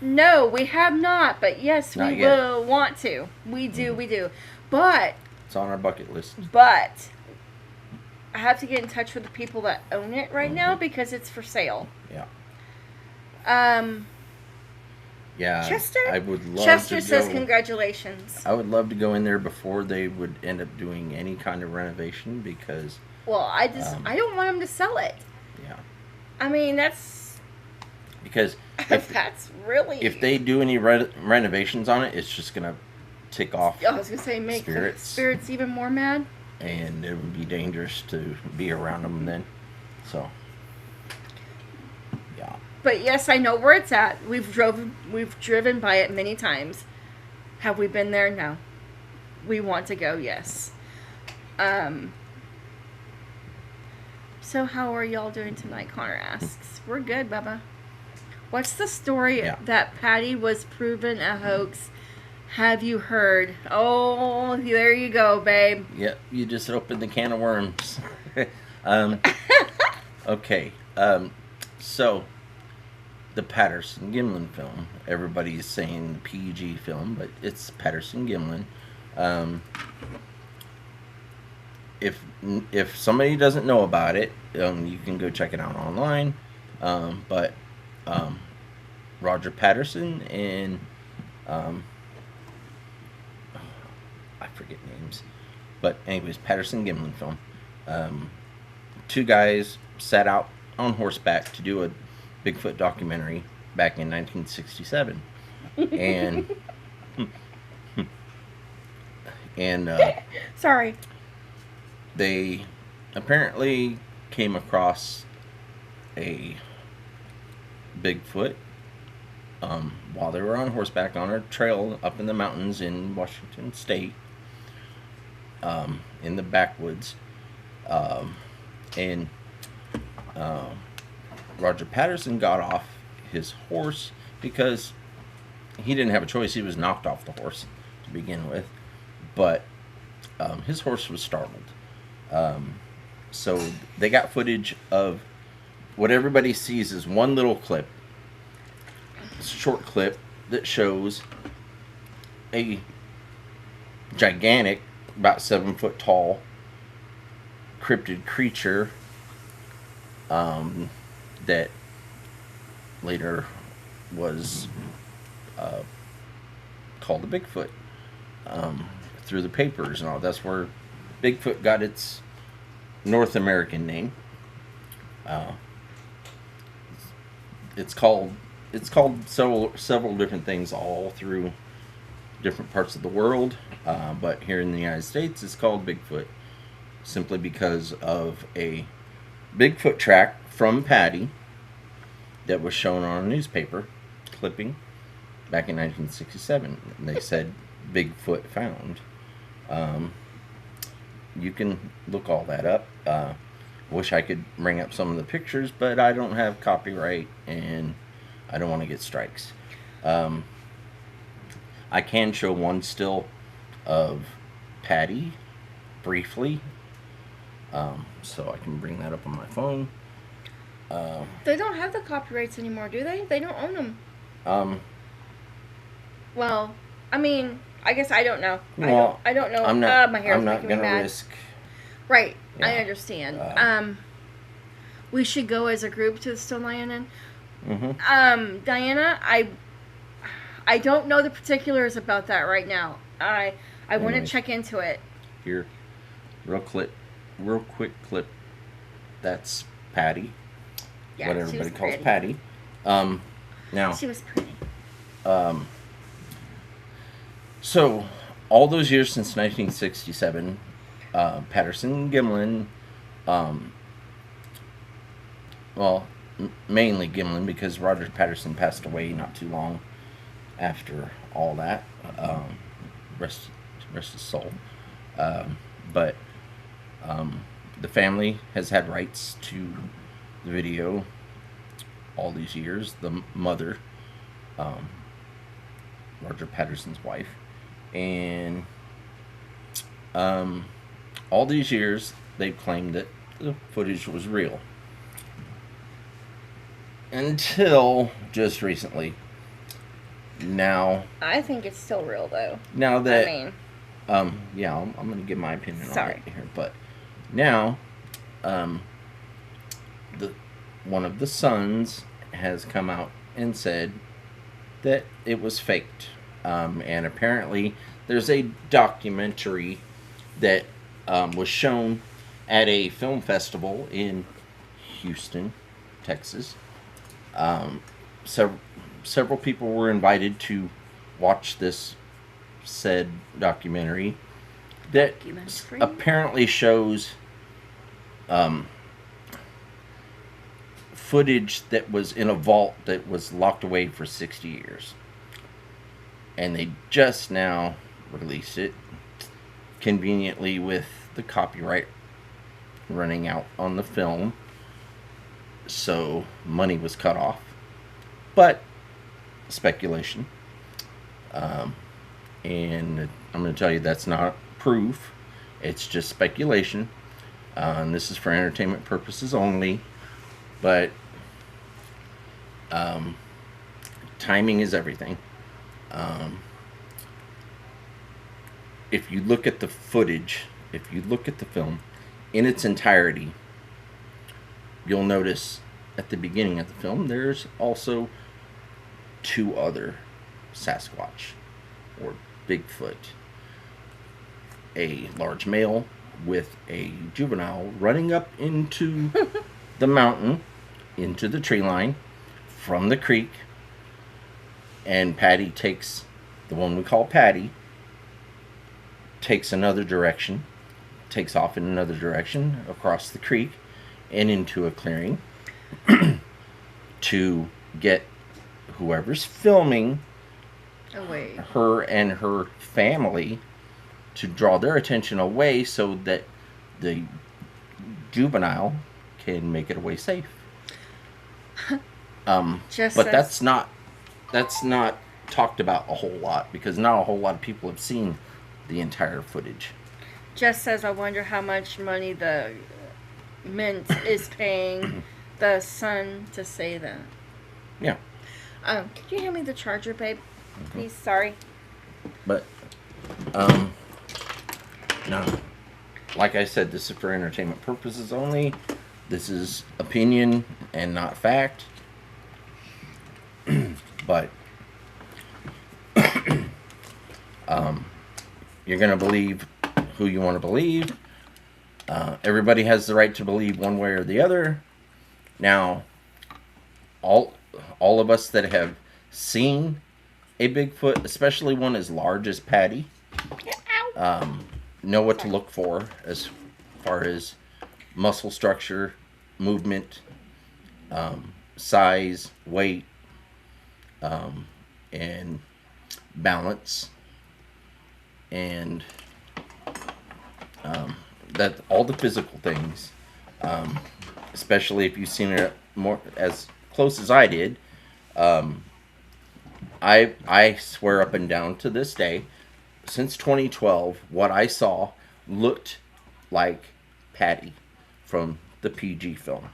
E: No, we have not, but yes,
D: Not
E: we
D: yet.
E: will want to. We do. But
D: It's on our bucket list.
E: I have to get in touch with the people that own it right now because it's for sale.
D: Yeah. Yeah.
E: Chester?
D: I would love
E: Chester
D: to
E: says
D: go.
E: congratulations.
D: I would love to go in there before they would end up doing any kind of renovation because.
E: Well, I don't want them to sell it.
D: Yeah.
E: I mean, that's
D: Because
E: that's really.
D: if they do any renovations on it, it's just gonna tick off
E: I was gonna say make the spirits even more mad.
D: and it would be dangerous to be around them then. So. Yeah.
E: But yes, I know where it's at. We've driven by it many times. Have we been there? No. We want to go, yes. So how are y'all doing tonight? Connor asks. We're good, Bubba. What's the story that Patty was proven a hoax? Have you heard? Oh, there you go, babe.
D: Yep, you just opened the can of worms. Okay, so the Patterson Gimlin film. Everybody's saying PG film, but it's Patterson Gimlin. If somebody doesn't know about it, you can go check it out online. But Roger Patterson and I forget names, but anyways, Patterson Gimlin film. Two guys sat out on horseback to do a Bigfoot documentary back in 1967, and
E: Sorry.
D: they apparently came across a Bigfoot while they were on horseback on a trail up in the mountains in Washington State, in the backwoods, and Roger Patterson got off his horse because he didn't have a choice. He was knocked off the horse to begin with, but his horse was startled. So they got footage of what everybody sees is one little clip, short clip that shows a gigantic, about 7 foot tall, cryptid creature that later was called a Bigfoot through the papers and all. That's where Bigfoot got its North American name. It's called several different things all through different parts of the world, but here in the United States it's called Bigfoot simply because of a Bigfoot track from Patty that was shown on a newspaper clipping back in 1967. And they said Bigfoot found. You can look all that up. Wish I could bring up some of the pictures, but I don't have copyright and I don't want to get strikes. I can show one still of Patty briefly, so I can bring that up on my phone.
E: They don't have the copyrights anymore, do they? They don't own them. Well, I mean, I guess I don't know.
D: Well,
E: I don't know.
D: I'm not.
E: My hair is
D: I'm not
E: making me
D: gonna
E: mad.
D: risk.
E: Right,
D: Yeah.
E: I understand. We should go as a group to the Stone Lion Inn. Diana, I don't know the particulars about that right now. I want to
D: Anyways.
E: check into it.
D: Here, real quick clip. That's Patty.
E: Yeah,
D: What
E: she
D: everybody
E: was
D: calls
E: pretty.
D: Patty. Now,
E: She was pretty.
D: so all those years since 1967, Patterson Gimlin, well, mainly Gimlin because Roger Patterson passed away not too long after all that. Rest his soul. But the family has had rights to the video all these years. The mother, Roger Patterson's wife, and all these years they've claimed that the footage was real. Until just recently. Now
E: I think it's still real, though.
D: that
E: I mean,
D: yeah, I'm going to give my opinion
E: Sorry.
D: on it here, but now the one of the sons has come out and said that it was faked, and apparently there's a documentary that was shown at a film festival in Houston, Texas. Several people were invited to watch this said documentary that
E: Documentary?
D: apparently shows footage that was in a vault that was locked away for 60 years. And they just now released it, conveniently with the copyright running out on the film. So money was cut off. But speculation. And I'm going to tell you that's not proof. It's just speculation. And this is for entertainment purposes only. But timing is everything. If you look at the footage, if you look at the film in its entirety, you'll notice at the beginning of the film there's also two other Sasquatch or Bigfoot. A large male with a juvenile running up into the mountain, into the tree line from the creek, and Patty takes, the one we call Patty, takes another direction, takes off in another direction across the creek and into a clearing to get whoever's filming
E: away.
D: her and her family, to draw their attention away so that the juvenile can make it away safe.
E: Just
D: But
E: says-
D: that's not talked about a whole lot because not a whole lot of people have seen the entire footage.
E: Jess says, I wonder how much money the mint is paying the son to say that.
D: Yeah.
E: Could you hand me the charger, babe? Please, sorry.
D: But no. Like I said, this is for entertainment purposes only. This is opinion and not fact. But you're going to believe who you want to believe. Everybody has the right to believe one way or the other. Now, all of us that have seen a Bigfoot, especially one as large as Patty, know what to look for as far as muscle structure, movement, size, weight, and balance. and that all the physical things, especially if you've seen it more as close as I did, I swear up and down to this day, since 2012, what I saw looked like Patty from the PG film,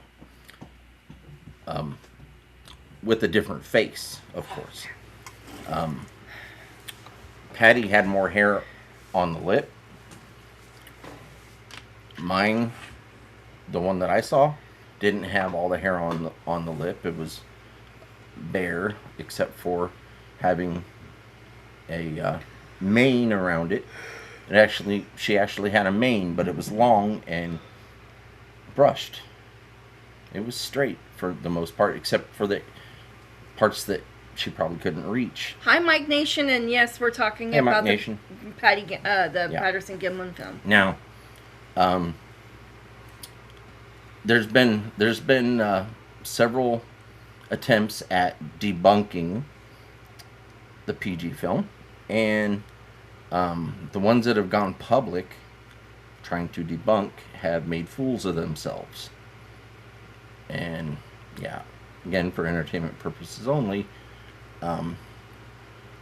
D: with a different face, of course. Patty had more hair on the lip. Mine, the one that I saw, didn't have all the hair on the lip. It was bare, except for having a mane around it. She actually had a mane, but it was long and brushed. It was straight for the most part, except for the parts that she probably couldn't reach.
E: Hi, Mike Nation, and yes, we're talking
D: Hey,
E: about
D: Mike Nation.
E: the
D: Yeah.
E: Patterson Gimlin film.
D: Now, there's been several attempts at debunking the PG film, and the ones that have gone public trying to debunk have made fools of themselves. And yeah, again, for entertainment purposes only,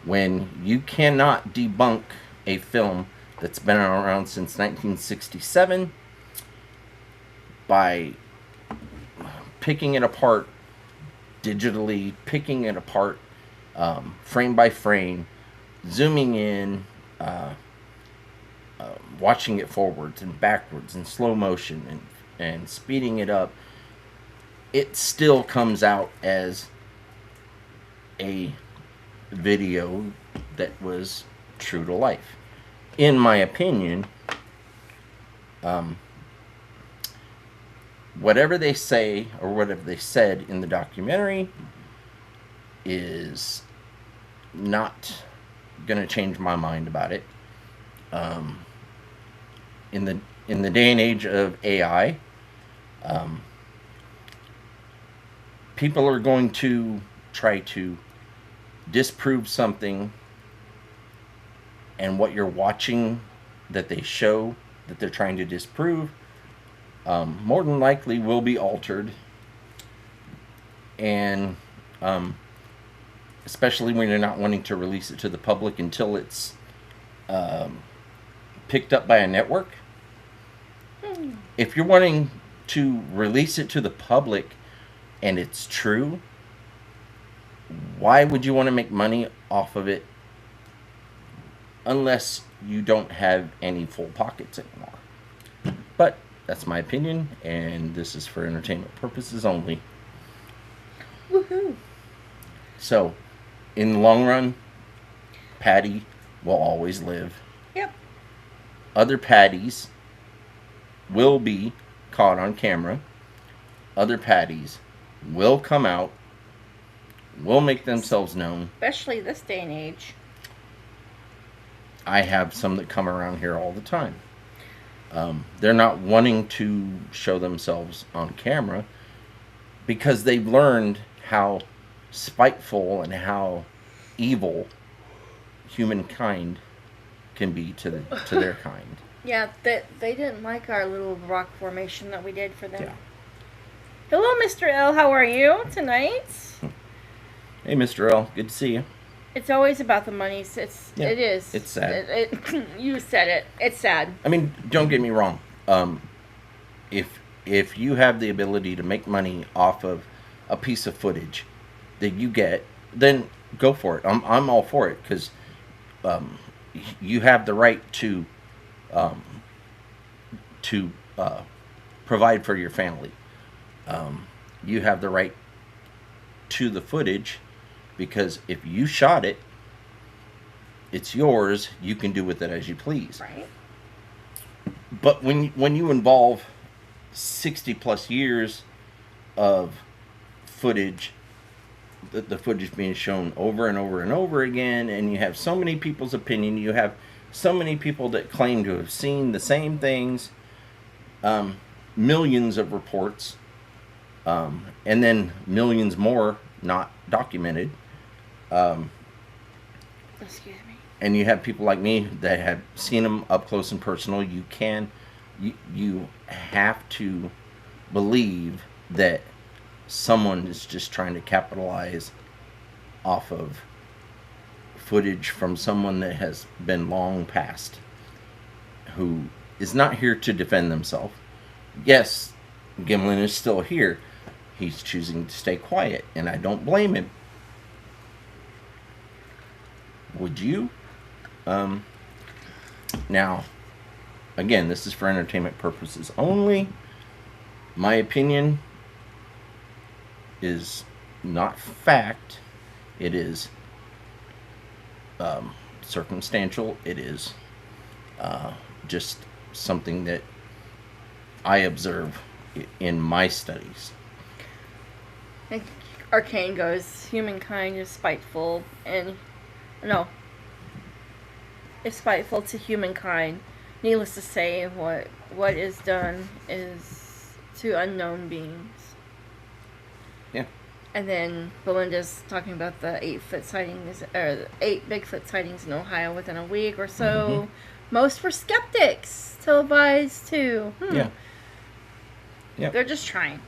D: when you cannot debunk a film that's been around since 1967 by picking it apart digitally, picking it apart frame by frame, zooming in, watching it forwards and backwards in slow motion, and speeding it up, it still comes out as a video that was true to life. In my opinion, whatever they say or whatever they said in the documentary is not going to change my mind about it. In the day and age of AI, people are going to try to disprove something, and what you're watching that they show that they're trying to disprove more than likely will be altered, and especially when you're not wanting to release it to the public until it's picked up by a network. If you're wanting to release it to the public and it's true, why would you want to make money off of it unless you don't have any full pockets anymore? But that's my opinion, and this is for entertainment purposes only.
E: Woohoo!
D: So, in the long run, Patty will always live.
E: Yep.
D: Other Patties will be caught on camera. Other Patties will come out, will make themselves known.
E: Especially this day and age.
D: I have some that come around here all the time. They're not wanting to show themselves on camera because they've learned how spiteful and how evil humankind can be to their kind.
E: Yeah, they didn't like our little rock formation that we did for them.
D: Yeah.
E: Hello, Mr. L. How are you tonight?
D: Hey, Mr. L. Good to see you.
E: It's always about the money.
D: Yeah,
E: It is.
D: it's sad.
E: You said it. It's sad.
D: I mean, don't get me wrong. If you have the ability to make money off of a piece of footage that you get, then go for it. I'm all for it, because you have the right to provide for your family. You have the right to the footage, because if you shot it, it's yours. You can do with it as you please.
E: Right.
D: But when you involve 60 plus years of footage, the footage being shown over and over and over again, and you have so many people's opinion, you have so many people that claim to have seen the same things, millions of reports, and then millions more not documented.
E: Excuse me.
D: and you have people like me that have seen them up close and personal, you have to believe that someone is just trying to capitalize off of footage from someone that has been long past, who is not here to defend themselves. Yes, Gimlin is still here. He's choosing to stay quiet, and I don't blame him. Would you? Now, again, this is for entertainment purposes only. My opinion is not fact. It is circumstantial. It is just something that I observe in my studies.
E: And Arcane goes, humankind is spiteful, and no, is spiteful to humankind. Needless to say, what is done is to unknown beings.
D: Yeah.
E: And then Belinda's talking about the 8-foot sightings, or the 8 Bigfoot sightings in Ohio within a week or so. Most were skeptics, televised too.
D: Yeah. Yeah.
E: They're just trying.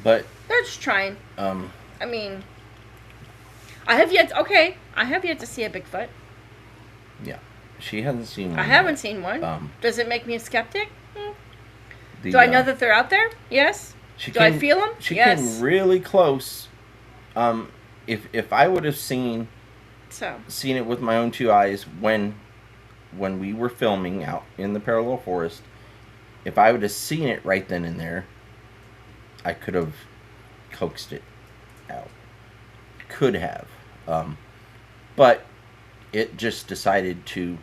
D: But
E: They're just trying. I mean, I have yet to see a Bigfoot.
D: yeah, she hasn't seen one.
E: I haven't
D: yet.
E: seen one.
D: Um,
E: Does it make me a skeptic?
D: The,
E: Do I know that they're out there? Yes. Do I feel them?
D: She
E: Yes.
D: came really close. If I would have seen it with my own 2 eyes when we were filming out in the parallel forest, if I would have seen it right then and there, I could have coaxed it out. Could have. But it just decided to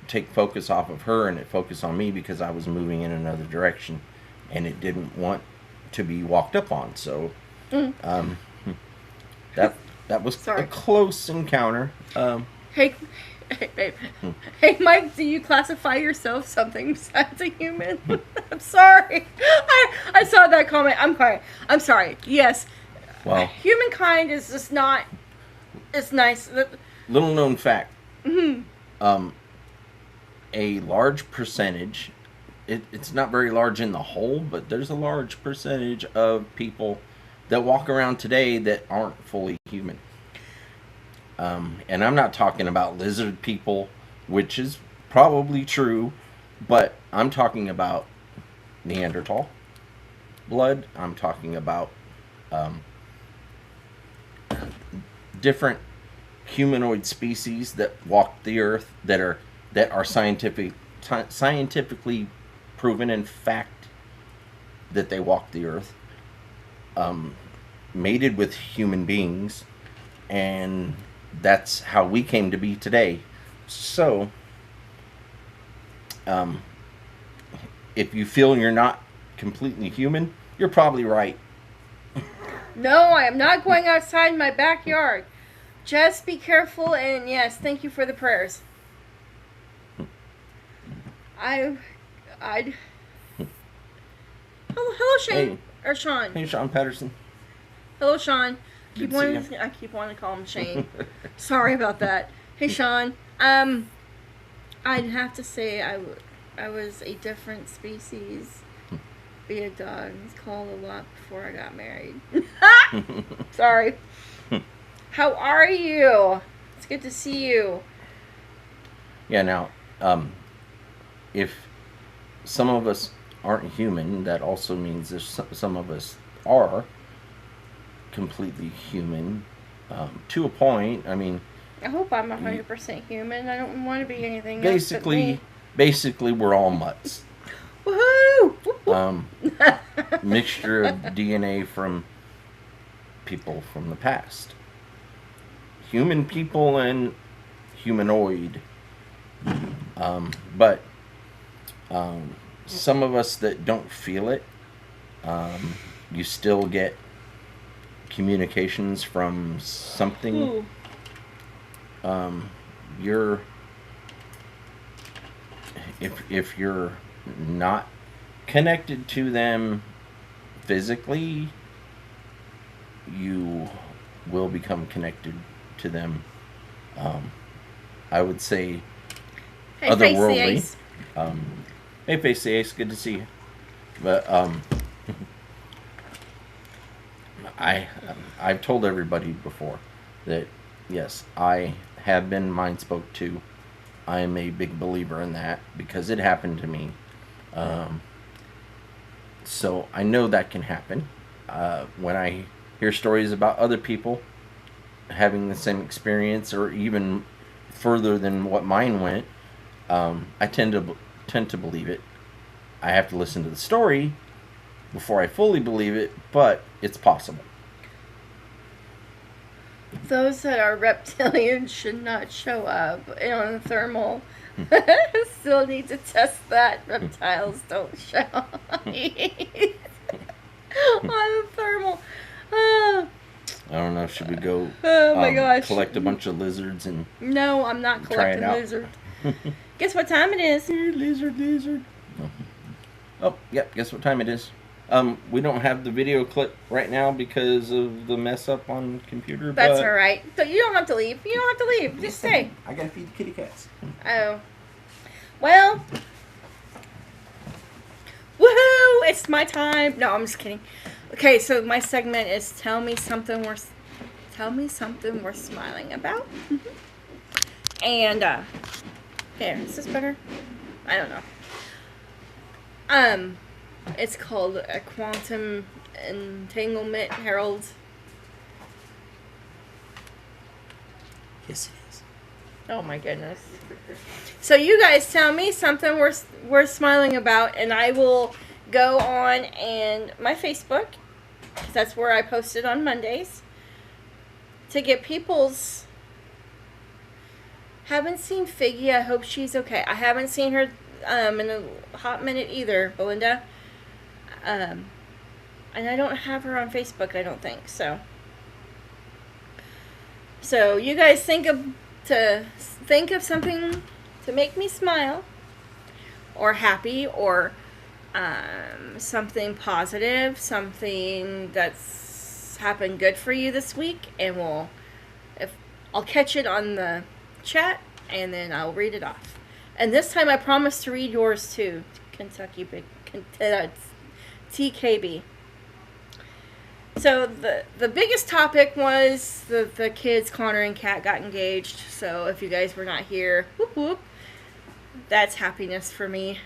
D: take focus off of her, and it focused on me because I was moving in another direction, and it didn't want to be walked up on. So that was
E: Sorry.
D: a close encounter.
E: Hey, babe. Hey, Mike, do you classify yourself something besides a human? I'm sorry. I saw that comment. I'm sorry. Yes.
D: Well,
E: Humankind is just not. It's nice.
D: little known fact. A large percentage. It's not very large in the whole, but there's a large percentage of people that walk around today that aren't fully human. And I'm not talking about lizard people, which is probably true, but I'm talking about Neanderthal blood. I'm talking about different humanoid species that walk the earth that are scientifically proven in fact that they walk the earth, mated with human beings, and that's how we came to be today. So, if you feel you're not completely human, you're probably right.
E: No, I am not going outside my backyard. Just be careful, and yes, thank you for the prayers. Hello, Shane.
D: Hey.
E: Or Sean.
D: Hey, Sean Patterson.
E: Hello, Sean.
D: Good to see
E: I keep wanting to call him Shane. Sorry about that. Hey, Sean. I'd have to say I was a different species. Be a dog. I was called a lot before I got married. Sorry. How are you? It's good to see you.
D: Yeah, now, if some of us aren't human, that also means there's some of us are completely human, to a point. I mean,
E: I hope I'm 100% human. I don't want to be anything else but me.
D: basically we're all mutts.
E: Woohoo!
D: Mixture of DNA from people from the past. Human people and humanoid. But some of us that don't feel it, you still get communications from something. If you're not connected to them physically, you will become connected to them I would say
E: Hey, face the
D: otherworldly.
E: ace.
D: Hey, Face the Ace, good to see you. But I've told everybody before that yes, I have been mind spoke to. I am a big believer in that because it happened to me. So I know that can happen. When I hear stories about other people having the same experience or even further than what mine went, I tend to believe it. I have to listen to the story before I fully believe it, but it's possible.
E: Those that are reptilians should not show up on thermal. Still need to test that. Reptiles don't show up on thermal. Oh,
D: I don't know. Should we go
E: oh my gosh.
D: collect a bunch of lizards and
E: No, I'm not
D: try it
E: collecting
D: out?
E: lizard. Guess what time it is?
D: Lizard. Oh, yep. Guess what time it is? We don't have the video clip right now because of the mess up on computer.
E: That's
D: but
E: all right. So you don't have to leave. You don't have to leave. Just stay.
D: I gotta feed the kitty cats.
E: Oh. Well. Woohoo! It's my time. No, I'm just kidding. Okay, so my segment is tell me something worth smiling about. And here, is this better? I don't know. It's called a quantum entanglement herald.
D: Yes, it is.
E: Oh my goodness. So you guys tell me something worth smiling about, and I will go on and my Facebook, 'cause that's where I post it on Mondays, to get people's. Haven't seen Figgy. I hope she's okay. I haven't seen her in a hot minute either, Belinda. And I don't have her on Facebook, I don't think so. So you guys think of something to make me smile, or happy, or something positive, something that's happened good for you this week, and I'll catch it on the chat, and then I'll read it off. And this time I promise to read yours too, Kentucky TKB. So the biggest topic was the kids, Connor and Kat, got engaged. So if you guys were not here, whoop whoop, that's happiness for me.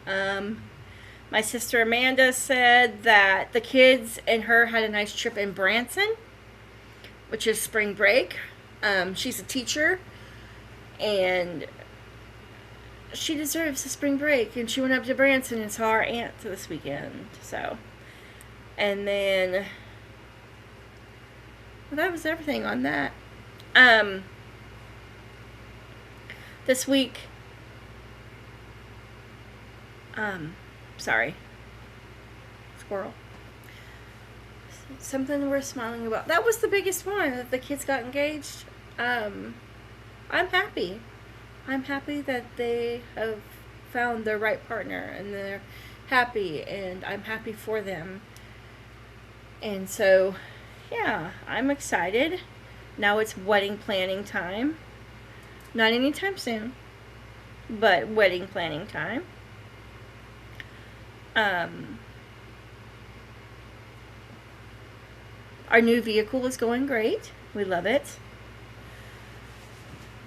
E: My sister Amanda said that the kids and her had a nice trip in Branson, which is spring break. She's a teacher, and she deserves a spring break, and she went up to Branson and saw our aunt this weekend. So, and then, well, that was everything on that. This week, sorry, squirrel. Something we're smiling about. That was the biggest one, that the kids got engaged. I'm happy. I'm happy that they have found their right partner, and they're happy, and I'm happy for them. And so, yeah, I'm excited. Now it's wedding planning time. Not anytime soon, but wedding planning time. Our new vehicle is going great. We love it.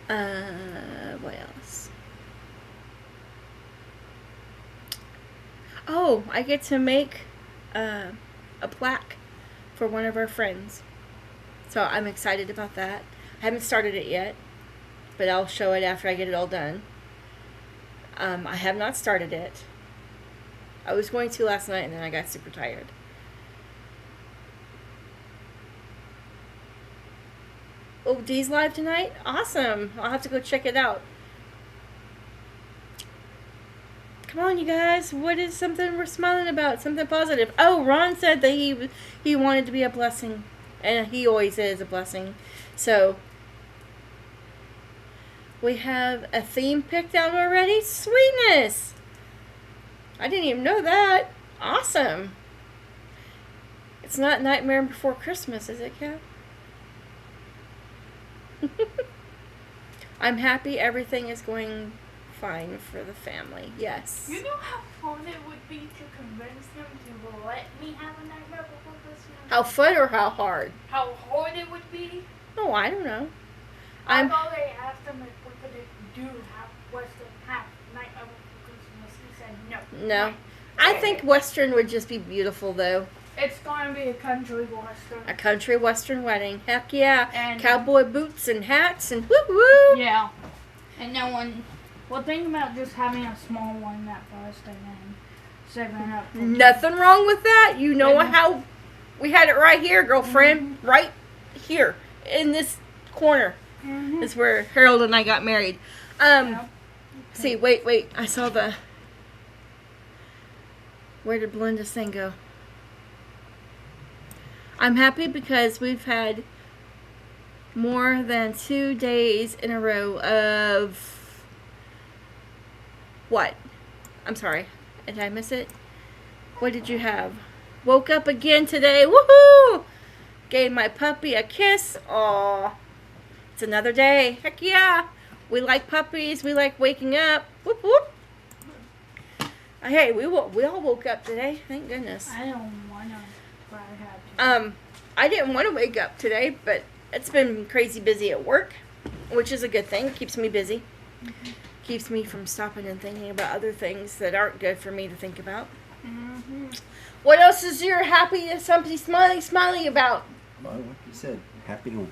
E: What else? Oh, I get to make a plaque for one of our friends. So I'm excited about that. I haven't started it yet, but I'll show it after I get it all done. I have not started it. I was going to last night, and then I got super tired. Oh, Dee's live tonight? Awesome. I'll have to go check it out. Come on, you guys. What is something we're smiling about? Something positive. Oh, Ron said that he wanted to be a blessing. And he always is a blessing. So, we have a theme picked out already? Sweetness! I didn't even know that. Awesome. It's not Nightmare Before Christmas, is it, Kat? I'm happy everything is going fine for the family. Yes.
F: You know how fun it would be to convince them to let me have a nightmare before Christmas?
E: How fun or how hard?
F: How hard it would be?
E: Oh, I don't know.
F: I've already asked him if we could do have Western have Nightmare Before Christmas. He said no.
E: No. I think Western would just be beautiful, though.
F: It's going to be a country Western.
E: A country Western wedding. Heck yeah.
F: And
E: cowboy boots and hats and woo-woo.
F: yeah. And no one... Well, think about just having a small one that first and then saving up.
E: Nothing wrong with that. You know how we had it right here, girlfriend.
F: Mm-hmm.
E: Right here. In this corner.
F: Mm-hmm.
E: Is where Harold and I got married.
F: Yeah.
E: See, wait. I saw the... Where did Belinda's thing go? I'm happy because we've had more than 2 days in a row of... What? I'm sorry. Did I miss it? What did you have? Woke up again today. Woohoo! Gave my puppy a kiss. Aw. It's another day. Heck yeah. We like puppies. We like waking up. Whoop whoop. Hey, we all woke up today. Thank goodness.
F: I don't want to, but I had to.
E: I didn't want to wake up today, but it's been crazy busy at work, which is a good thing. It keeps me busy.
F: Mm-hmm.
E: Keeps me from stopping and thinking about other things that aren't good for me to think about.
F: Mm-hmm.
E: What else is your happy, something smiley about?
D: Well, like you said, happy to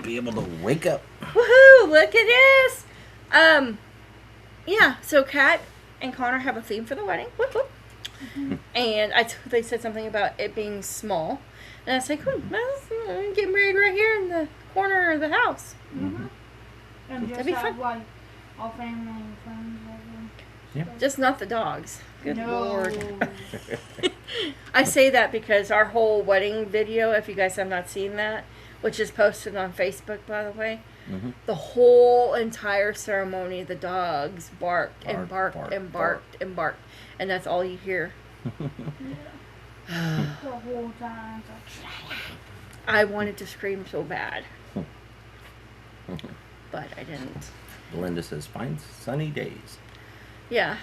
D: be able to wake up.
E: Woohoo! Look at this. Yeah. So Kat and Connor have a theme for the wedding. Whoop, whoop.
F: Mm-hmm.
E: And they said something about it being small, and I was like, get married right here in the corner of the house.
F: Mm-hmm. And just
E: That'd be
F: have
E: fun.
F: like all family and friends over.
D: Yeah.
E: Just not the dogs. Good
F: No.
E: Lord. I say that because our whole wedding video, if you guys have not seen that, which is posted on Facebook, by the way,
D: Mm-hmm.
E: the whole entire ceremony, the dogs barked and
D: Bark,
E: barked
D: bark,
E: and barked and barked, and that's all you hear.
F: The whole time. It's like,
E: I wanted to scream so bad, but I didn't.
D: Belinda says, find sunny days.
E: Yeah.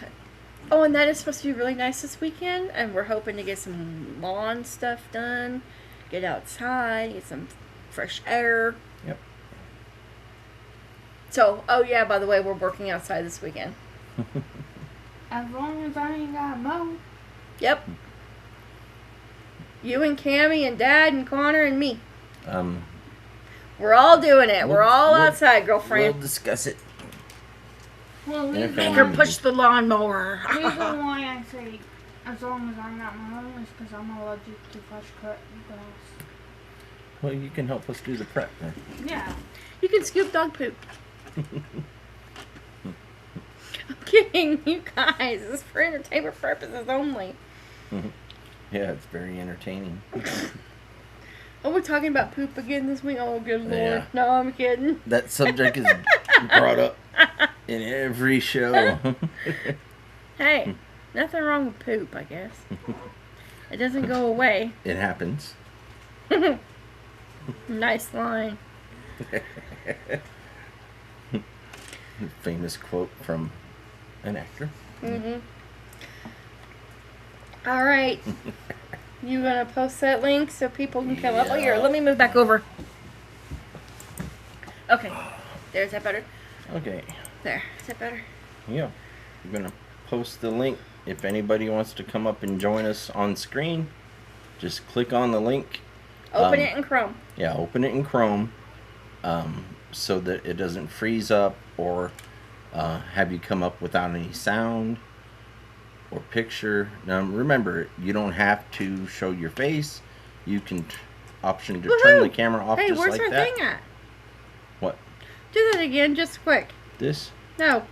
E: Oh, and that is supposed to be really nice this weekend, and we're hoping to get some lawn stuff done, get outside, get some fresh air.
D: Yep.
E: So, oh yeah, by the way, we're working outside this weekend.
F: as long as I ain't got mow.
E: Yep. You and Cammy and Dad and Connor and me. We're all doing it. We're all outside, girlfriend.
D: We'll discuss it.
F: Well,
D: Yeah,
F: reason
E: Make
D: family.
E: her push the lawnmower.
F: reason why I say as long as I'm not my own is because I'm allergic to fresh cut grass.
D: Well, you can help us do the prep then.
F: Yeah.
E: You can scoop dog poop. I'm kidding, you guys. This is for entertainment purposes only.
D: Yeah, it's very entertaining.
E: Oh, we're talking about poop again this week? Oh, good lord.
D: Yeah.
E: No, I'm kidding.
D: That subject is brought up in every show.
E: Hey, nothing wrong with poop, I guess. It doesn't go away.
D: It happens.
E: Nice line.
D: Famous quote from an actor.
E: Mm-hmm. All right. You gonna post that link so people can come up? Oh, here, let me move back over. Okay. There's that better?
D: Okay.
E: There. Is that better?
D: Yeah. I'm going to post the link. If anybody wants to come up and join us on screen, just click on the link.
E: Open it in Chrome.
D: Yeah, open it in Chrome so that it doesn't freeze up or have you come up without any sound or picture. Now remember, you don't have to show your face. You can option to turn the
E: Woohoo!
D: camera off
E: Hey,
D: just
E: where's
D: like
E: our
D: that.
E: thing at?
D: What?
E: Do that again, just quick.
D: This?
E: No.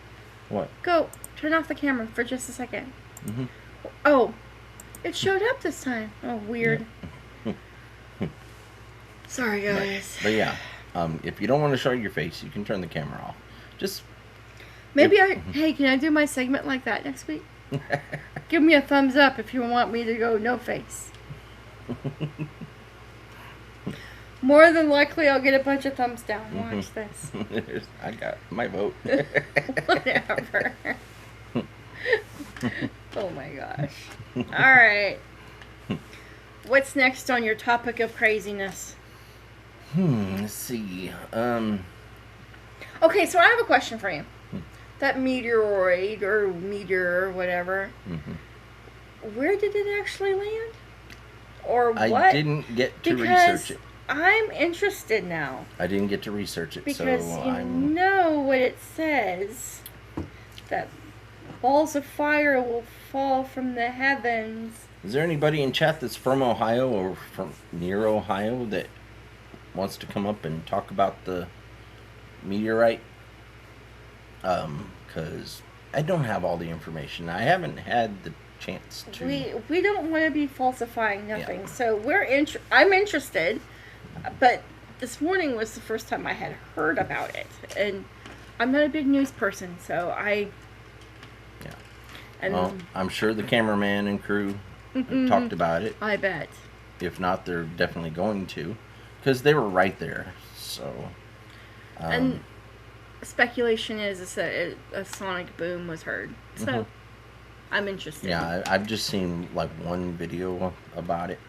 D: What?
E: Go. Turn off the camera for just a second.
D: Mm-hmm.
E: Oh. It showed up this time. Oh, weird. Sorry, guys.
D: But yeah, if you don't want to show your face, you can turn the camera off. Just
E: Maybe hey, can I do my segment like that next week? Give me a thumbs up if you want me to go no face. More than likely, I'll get a bunch of thumbs down. Watch this.
D: I got my vote.
E: Whatever. Oh my gosh. All right. What's next on your topic of craziness?
D: Let's see.
E: Okay, so I have a question for you. That meteoroid or meteor or whatever, where did it actually land? Or what?
D: I didn't get to research it.
E: I'm interested now.
D: I didn't get to research it,
E: Because
D: so
E: you
D: I'm.
E: know what it says. That balls of fire will fall from the heavens.
D: Is there anybody in chat that's from Ohio or from near Ohio that wants to come up and talk about the meteorite? Because I don't have all the information. I haven't had the chance to.
E: We don't want to be falsifying nothing.
D: Yeah.
E: So I'm interested, but this morning was the first time I had heard about it, and I'm not a big news person, so I.
D: Yeah.
E: And
D: Well, I'm sure the cameraman and crew have talked about it.
E: I bet.
D: If not, they're definitely going to, because they were right there. So.
E: And speculation is that a sonic boom was heard. So I'm interested.
D: Yeah, I've just seen like one video about it,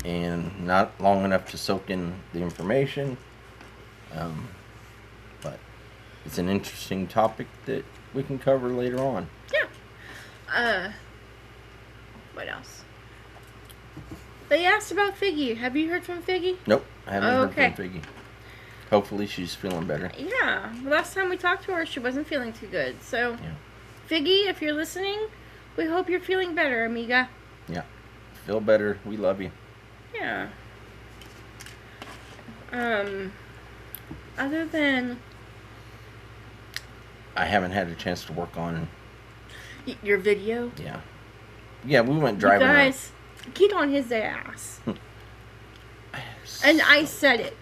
D: and not long enough to soak in the information. But it's an interesting topic that we can cover later on.
E: Yeah. What else? They asked about Figgy. Have you heard from Figgy?
D: Nope, I haven't
E: Okay.
D: heard from Figgy. Hopefully she's feeling better.
E: Yeah. Last time we talked to her, she wasn't feeling too good. So,
D: Yeah.
E: Figgy, if you're listening, we hope you're feeling better, amiga.
D: Yeah, feel better. We love you.
E: Yeah. Other than
D: I haven't had a chance to work on.
E: your video,
D: Yeah, we went
E: you
D: driving.
E: guys, get on his ass. And I said it.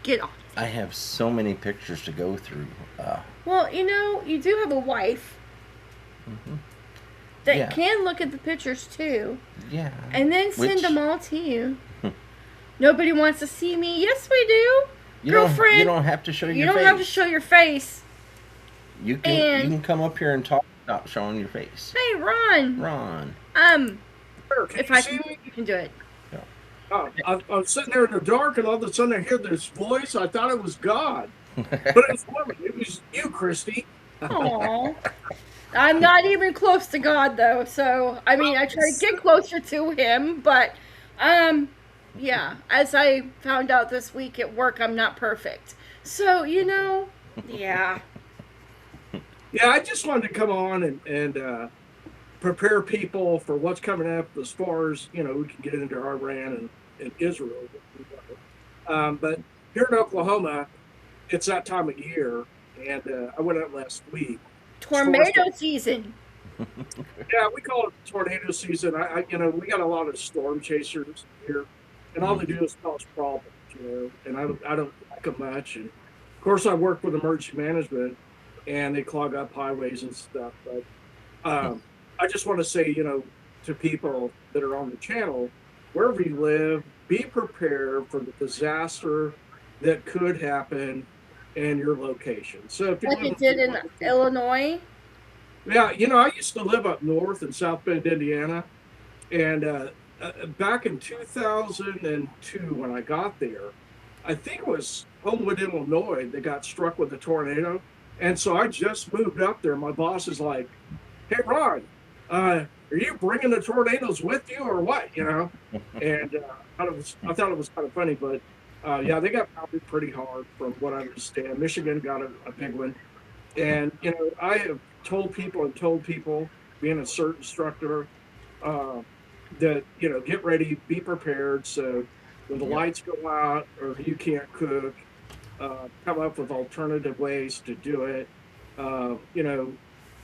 E: Get on.
D: I have so many pictures to go through.
E: Well, you do have a wife that
D: Yeah.
E: can look at the pictures too,
D: Yeah.
E: and then send
D: Which-
E: them all to you. Nobody wants to see me. Yes, we do.
D: You
E: Girlfriend,
D: you don't have to show your
E: you don't
D: face.
E: have to show your face.
D: You can come up here and talk without showing your face.
E: Hey, Ron.
D: Ron.
G: Sure, can
E: If
G: you
E: I
G: see
E: can,
G: me?
E: you can do it.
G: I'm sitting there in the dark, and all of a sudden I hear this voice. I thought it was God, but it was woman. It was you, Christy.
E: Aww. I'm not even close to God though, so I mean I try to get closer to him, but yeah, as I found out this week at work, I'm not perfect. So, yeah.
G: Yeah, I just wanted to come on and prepare people for what's coming up as far as, we can get into Iran and Israel. But here in Oklahoma, it's that time of year, and I went out last week.
E: Tornado season.
G: Yeah, we call it tornado season. We got a lot of storm chasers here, and all they do is cause problems, and I don't like them much. And of course, I work with emergency management, and they clog up highways and stuff. But I just want to say, to people that are on the channel, wherever you live, be prepared for the disaster that could happen in your location. So if you
E: Like
G: live
E: it did in Illinois.
G: Yeah, I used to live up north in South Bend, Indiana, and back in 2002 when I got there, I think it was Homewood, Illinois, that got struck with a tornado, and so I just moved up there. My boss is like, "Hey, Ron, are you bringing the tornadoes with you or what?" And I thought it was kind of funny, but yeah, they got pounded pretty hard from what I understand. Michigan got a big one, and I have told people, being a CERT instructor, that get ready, be prepared. So when the lights go out or you can't cook, come up with alternative ways to do it.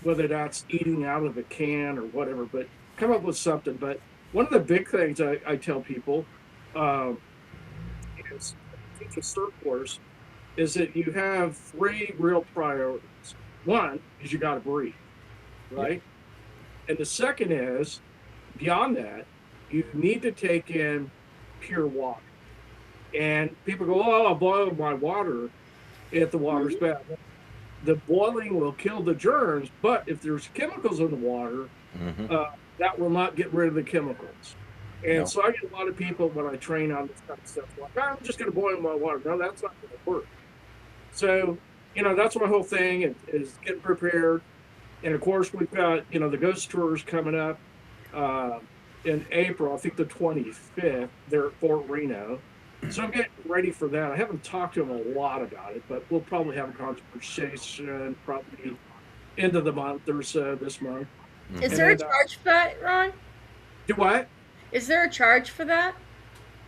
G: Whether that's eating out of a can or whatever, but come up with something. But one of the big things I tell people is teach a CERT course is that you have 3 real priorities. One is you got to breathe, right? And the second is, beyond that, you need to take in pure water. And people go, "Oh, I'll boil my water if the water's bad." The boiling will kill the germs, but if there's chemicals in the water,
D: Mm-hmm.
G: that will not get rid of the chemicals. And
D: No.
G: so I get a lot of people when I train on this kind of stuff, like, I'm just going to boil my water. No, that's not going to work. So, that's my whole thing is getting prepared. And of course, we've got, the ghost tours coming up in April, I think the 25th, they're at Fort Reno. So I'm getting ready for that. I haven't talked to them a lot about it, but we'll probably have a conversation probably end of the month or so this month.
E: Is
G: And
E: there a
G: then,
E: charge for that, Ron?
G: do what?
E: Is there a charge for that?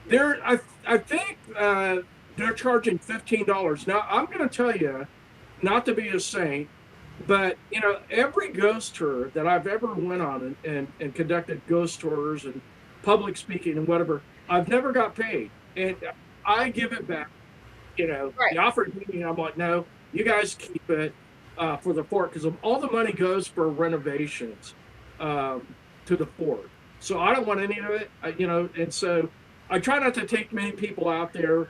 G: I think they're charging $15. Now I'm going to tell you, not to be a saint, but every ghost tour that I've ever went on and conducted ghost tours and public speaking and whatever, I've never got paid, and I give it back.
E: Right.
G: They offered me, I'm like, no, you guys keep it for the fort, because all the money goes for renovations to the fort. So I don't want any of it, and so I try not to take many people out there,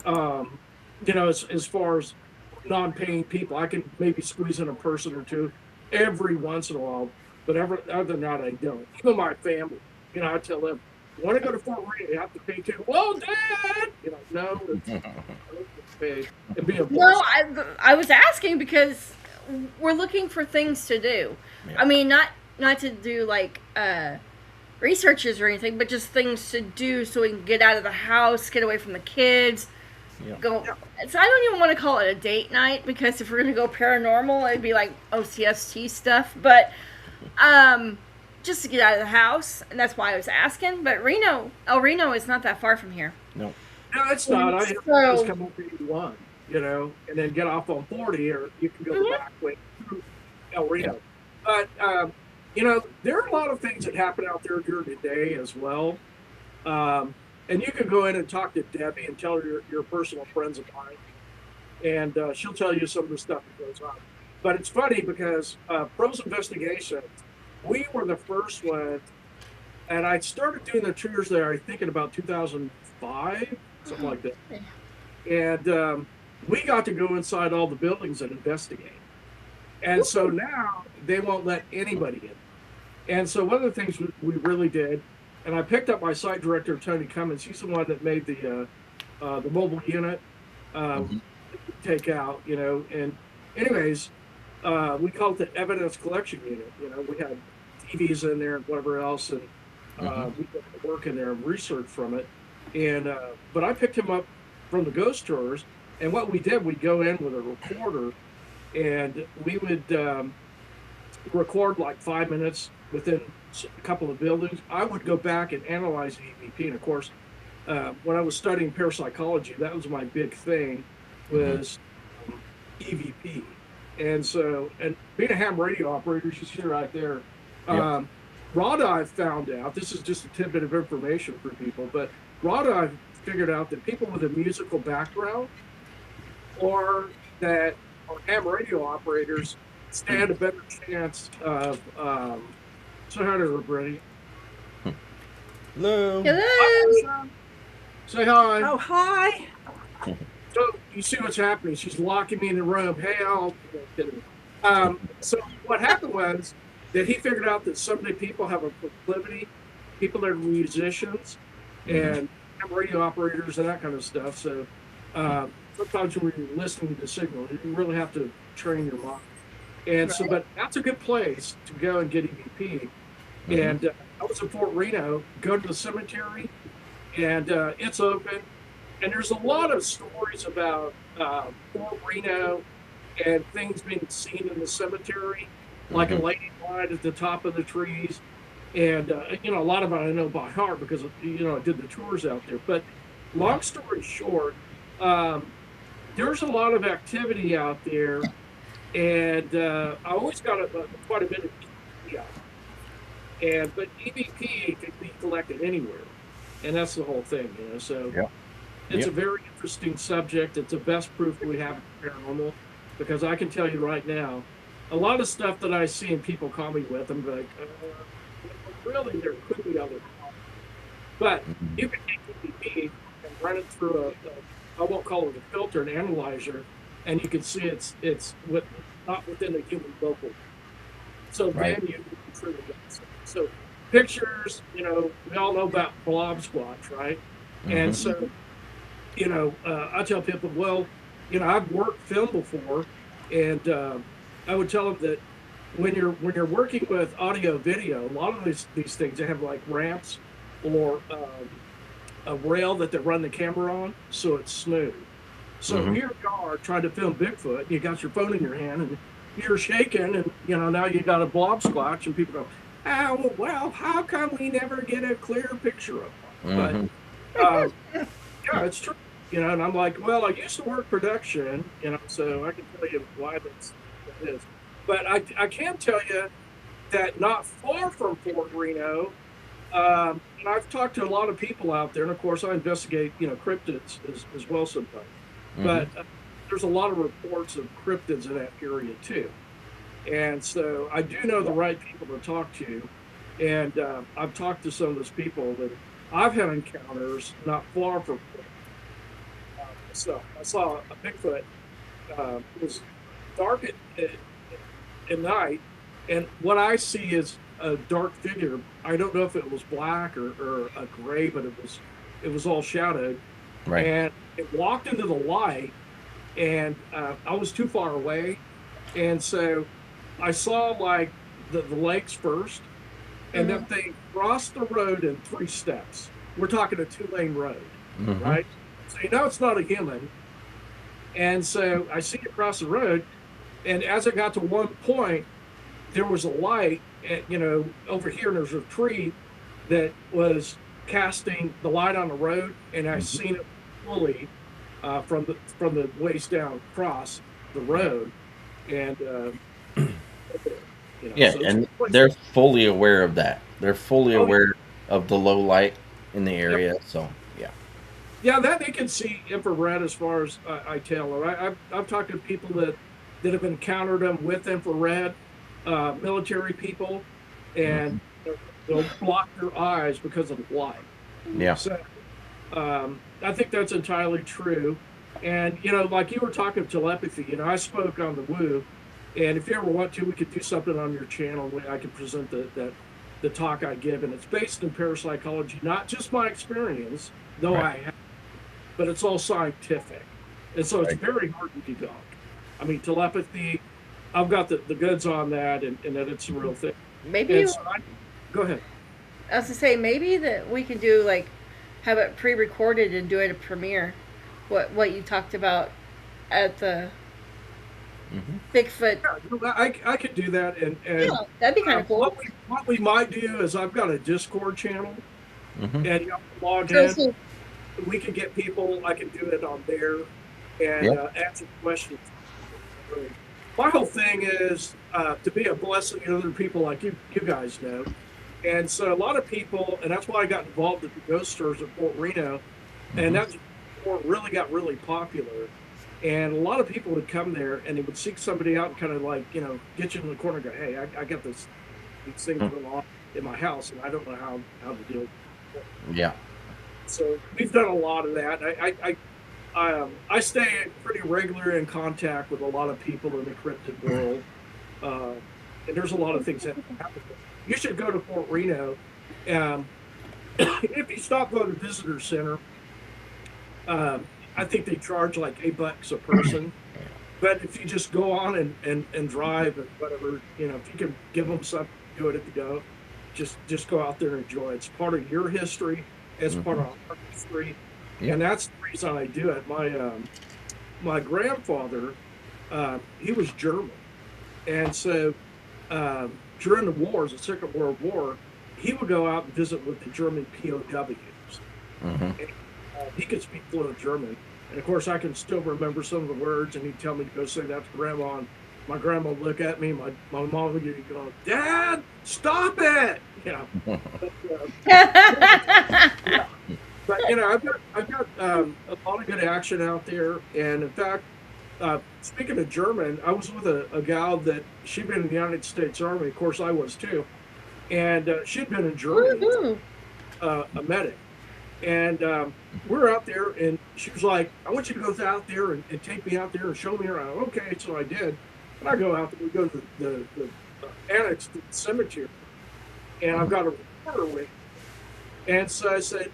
G: as far as non-paying people. I can maybe squeeze in a person or two every once in a while, but other than that, I don't. Even my family, I tell them, want to go to Fort Reno, you have to pay too. Well, Dad, no, it's pay. It'd be a
E: No, I was asking because we're looking for things to do.
D: Yeah.
E: I mean, not to do like researches or anything, but just things to do so we can get out of the house, get away from the kids.
D: Yeah.
E: Go. So I don't even want to call it a date night, because if we're gonna go paranormal, it'd be like O.C.S.T. stuff. But just to get out of the house, and that's why I was asking. But El Reno is not that far from here.
D: No.
G: No, it's not. I
E: So-
G: just come up 81, and then get off on 40, or you can go the back way through El Reno. But, there are a lot of things that happen out there during the day as well. And you can go in and talk to Debbie and tell her your personal friends of mine, and she'll tell you some of the stuff that goes on. But it's funny because Pros Investigations, we were the first one, and I started doing the tours there, I think, in about 2005, something like that. And we got to go inside all the buildings and investigate. And so now they won't let anybody in. And so one of the things we really did, and I picked up my site director, Tony Cummins. He's the one that made the mobile unit take out, And anyways, we called it the evidence collection unit. We had TVs in there and whatever else, and we did work in there and research from it. And but I picked him up from the ghost tours, and what we did, we'd go in with a recorder, and we would record like 5 minutes within a couple of buildings. I would go back and analyze EVP, and of course, when I was studying parapsychology, that was my big thing, was EVP. And so, and being a ham radio operator, she's here right there. Rada, found out, this is just a tidbit of information for people, but Rada figured out that people with a musical background or that are ham radio operators stand a better chance of say hi to everybody.
D: Hello.
E: Hello.
G: Say hi.
H: Oh, hi.
G: So you see what's happening. She's locking me in the room. Hey, so what happened was that he figured out that some people have a proclivity, people that are musicians and radio operators and that kind of stuff. So sometimes when you're listening to signal, you really have to train your mind. And so, but that's a good place to go and get EVP. And I was in Fort Reno, go to the cemetery, and it's open. And there's a lot of stories about Fort Reno and things being seen in the cemetery, like a lady died at the top of the trees. And, a lot of it I know by heart because, I did the tours out there. But long story short, there's a lot of activity out there. And I always got quite a bit of EVP out. But EVP can be collected anywhere. And that's the whole thing, So it's a very interesting subject. It's the best proof we have in paranormal, because I can tell you right now, a lot of stuff that I see and people call me with, I'm like, really, there could be other problems. But you can take EVP and run it through I won't call it a filter, an analyzer, and you can see it's not within the human vocal. So
D: Right.
G: then you can truly get it. So pictures, we all know about blob squatch, right? And
D: Mm-hmm.
G: so, I tell people, well, I've worked film before, and I would tell them that when you're working with audio video, a lot of these things, they have like ramps or a rail that they run the camera on, so it's smooth. So
D: Mm-hmm.
G: here you are trying to film Bigfoot, and you got your phone in your hand, and you're shaking, and now you got a blob squatch, and people go, "Oh, well, how come we never get a clear picture of one?"
D: Mm-hmm.
G: But yeah, it's true. And I'm like, well, I used to work production, so I can tell you why that is. But I can tell you that not far from Fort Reno, and I've talked to a lot of people out there, and of course I investigate, cryptids as well sometimes.
D: Mm-hmm.
G: But there's a lot of reports of cryptids in that area too, and so I do know the right people to talk to, and I've talked to some of those people that I've had encounters not far from. So I saw a Bigfoot. It was dark at night, and what I see is a dark figure. I don't know if it was black or a gray, but it was all shadowed,
D: Right.
G: and it walked into the light, and I was too far away, and so I saw like the legs first, and that thing crossed the road in 3 steps. We're talking a 2-lane road,
D: Mm-hmm.
G: right? So it's not a human. And so I see it across the road, and as I got to one point, there was a light, over here, and there's a tree that was casting the light on the road, and I seen it fully from the waist down across the road, and
D: Yeah,
G: so
D: and they're fully aware of that. They're fully
G: Oh, yeah.
D: aware of the low light in the area. So yeah.
G: Yeah, that they can see infrared as far as I tell. Or I've talked to people that have encountered them with infrared, military people, and they'll block their eyes because of light.
D: Yeah.
G: So I think that's entirely true. And like you were talking telepathy, I spoke on the Woo, and if you ever want to, we could do something on your channel where I could present the talk I give, and it's based in parapsychology, not just my experience, though
D: Right.
G: I have, but it's all scientific, and so it's
D: Right.
G: very hard to debunk. I mean, telepathy, I've got the goods on that, and that it's a real thing.
E: Maybe
G: And so go ahead.
E: I was to say maybe that we can do like have it pre-recorded and do it a premiere. What you talked about at the
D: Mm-hmm.
E: Bigfoot.
G: Yeah, I could do that, and
E: Yeah, that'd be kind of cool.
G: what we might do is I've got a Discord channel,
D: Mm-hmm.
G: and you have to log
E: So,
G: in.
E: so-
G: We can get people. I can do it on there and
D: Yeah.
G: answer questions. My whole thing is to be a blessing to other people, like you guys know. And so a lot of people, and that's why I got involved at the ghost stores at Fort Reno, and that's before it really got really popular. And a lot of people would come there and they would seek somebody out and kind of like, get you in the corner and go, hey, I got these things going on in my house, and I don't know how to deal with it.
D: Yeah.
G: So we've done a lot of that. I stay pretty regular in contact with a lot of people in the cryptid world, and there's a lot of things that happen. You should go to Fort Reno. If you stop by the visitor center, I think they charge like $8 a person. But if you just go on and drive and whatever, if you can give them something, do it if you don't. Just go out there and enjoy it. It's part of your history. It's part of our history.
D: Yeah.
G: And that's the reason I do it. My grandfather, he was German. And so during the wars, the Second World War, he would go out and visit with the German POWs.
D: Mm-hmm.
G: And, he could speak fluent German. And of course, I can still remember some of the words, and he'd tell me to go say that to Grandma. And my grandma would look at me, my mom would go, Dad, stop it! But I've got a lot of good action out there, and in fact, speaking of German, I was with a gal that she'd been in the United States Army. Of course, I was too, and she'd been in Germany,
E: Woohoo.
G: a medic, And we're out there, and she was like, I want you to go out there and take me out there and show me around. Okay, so I did. And I go out there, we go to the annex to the cemetery, and I've got a reporter with me. And so I said,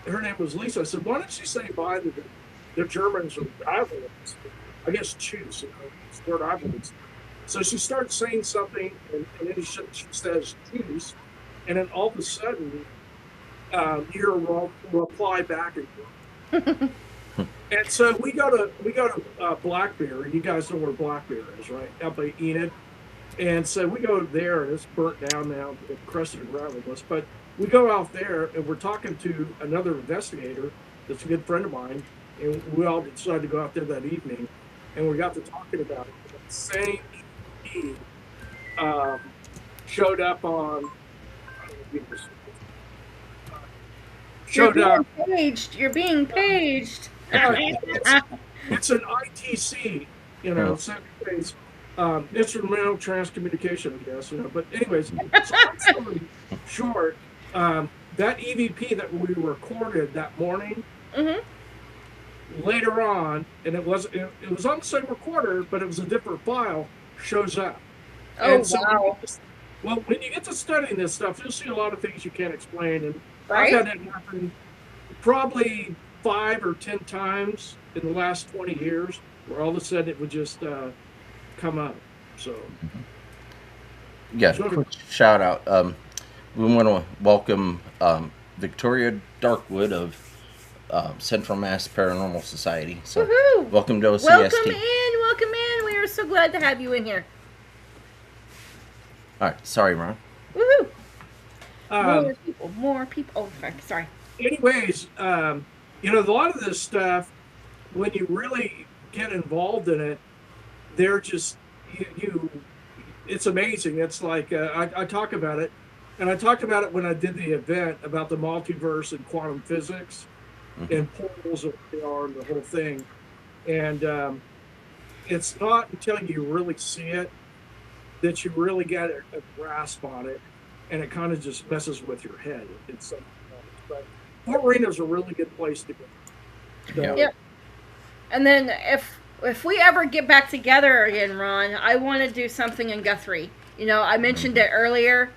G: her name was Lisa. I said, why don't you say bye to the Germans or Ivories? I guess choose, it's the word Ivories. So she starts saying something, and then she says choose. And then all of a sudden, you hear a reply back and and so we go to Blackberry. You guys know where Blackberry is, right? Up by Enid. And so we go there, and it's burnt down now, crusted around with us. But we go out there, and we're talking to another investigator that's a good friend of mine, and we all decided to go out there that evening, and we got to talking about it. The same team showed up on. Showed
E: You're
G: up.
E: being paged. You're being paged.
G: It's an ITC, second instrumental transcommunication, I guess, But anyways, so long story short, that EVP that we recorded that morning,
E: Mhm.
G: later on, and it was on the same recorder, but it was a different file, shows up.
E: Oh,
G: And so
E: wow.
G: well, when you get to studying this stuff, you'll see a lot of things you can't explain. And
E: Right?
G: I've had it happen probably 5 or 10 times in the last 20 years, where all of a sudden it would just come up. So,
D: Yeah,
G: Sure.
D: quick shout out. We want to welcome Victoria Darkwood of Central Mass Paranormal Society. So,
E: Woohoo!
D: welcome to O.C.S.T.
E: Welcome in. Welcome in. We are so glad to have you in here.
D: All right, sorry, Ron.
E: Woohoo!
G: um,
E: More people. More people. Oh, sorry.
G: anyways, a lot of this stuff, when you really get involved in it, they're just you it's amazing. It's like I talk about it, and I talked about it when I did the event about the multiverse and quantum physics and portals and what they are and the whole thing. And it's not until you really see it that you really get a grasp on it, and it kind of just messes with your head. It's but Fort Reno's a really good place to go. So,
D: Yeah.
E: Yep. And then if we ever get back together again, Ron, I want to do something in Guthrie. I mentioned it earlier.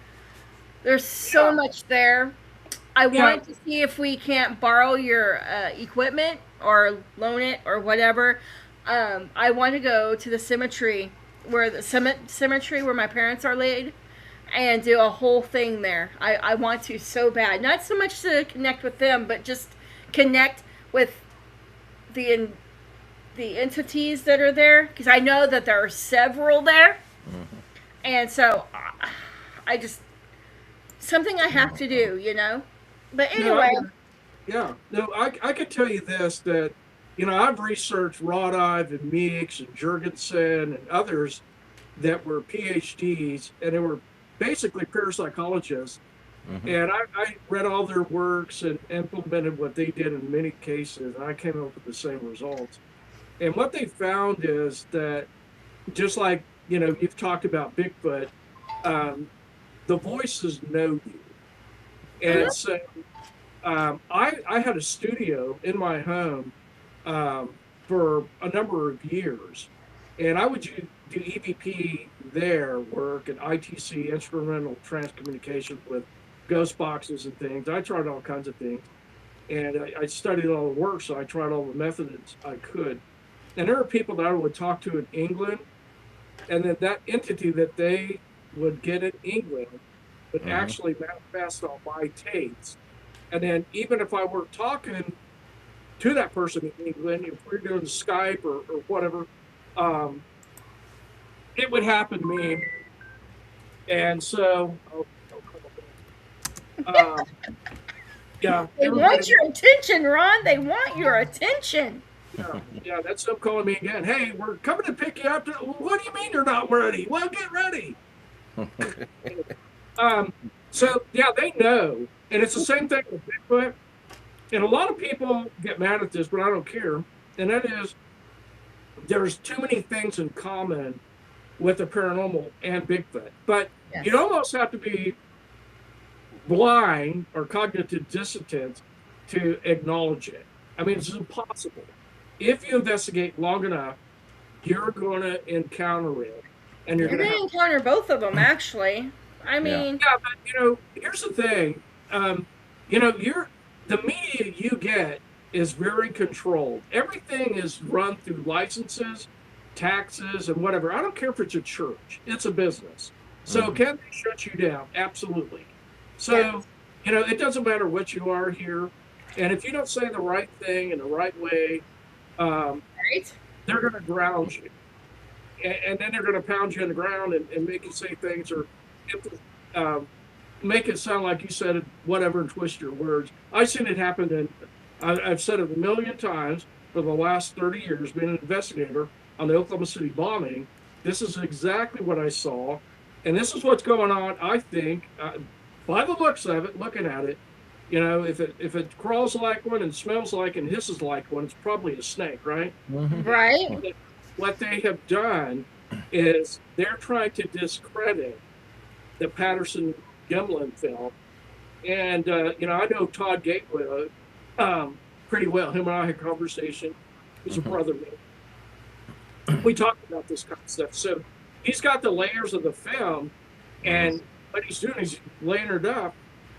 E: There's so
G: Yeah.
E: much there. I
G: Yeah.
E: want to see if we can't borrow your equipment or loan it or whatever. I want to go to the cemetery where cemetery where my parents are laid and do a whole thing there. I want to so bad. Not so much to connect with them, but just connect with the the entities that are there, because I know that there are several there, and so I just something I have to do. But
G: No,
E: anyway,
G: yeah. No, I could tell you this, that, I've researched Rodive and Meeks and Jurgensen and others that were PhDs, and they were basically parapsychologists. And I read all their works and implemented what they did in many cases, and I came up with the same results. And what they found is that, just like, you've talked about Bigfoot, um, the voices know you. And so I had a studio in my home for a number of years, and I would do EVP there work and ITC, instrumental transcommunication with ghost boxes and things. I tried all kinds of things, and I studied all the work, so I tried all the methods I could. And there are people that I would talk to in England, and then that entity that they would get in England would actually manifest on my tapes. And then even if I were talking to that person in England, if we're doing Skype or whatever, um, it would happen to me. And so, yeah,
E: they want your attention, Ron. They want your attention.
G: yeah, that's them calling me again. Hey, we're coming to pick you up. What do you mean you're not ready? Well, get ready. So yeah, they know, and it's the same thing with Bigfoot. And a lot of people get mad at this, but I don't care. And that is, there's too many things in common with the paranormal and Bigfoot. But
E: Yes.
G: you'd almost have to be blind or cognitive dissonant to acknowledge it. I mean, it's impossible. If you investigate long enough, you're going to encounter it, and you're
E: You're
G: going to
E: gonna
G: have.
E: encounter both of them, actually. I
D: Yeah.
E: mean,
G: Yeah, but here's the thing. You're the media you get is very controlled. Everything is run through licenses, taxes, and whatever. I don't care if it's a church; it's a business. So can they shut you down? Absolutely. So it doesn't matter what you are here, and if you don't say the right thing in the right way, um,
E: right?
G: they're going to ground you, and then they're going to pound you in the ground and make you say things or um, make it sound like you said it, whatever, and twist your words. I've seen it happen, and I've said it a million times for the last 30 years, being an investigator on the Oklahoma City bombing. This is exactly what I saw, and this is what's going on. I think, by the looks of it, looking at it, if it crawls like one and smells like and hisses like one, it's probably a snake, right?
E: Right?
G: What they have done is they're trying to discredit the Patterson Gimlin film. And, I know Todd Gateway pretty well. Him and I had a conversation. He's a brother of mine. We talked about this kind of stuff. So he's got the layers of the film, and what he's doing is laying it up,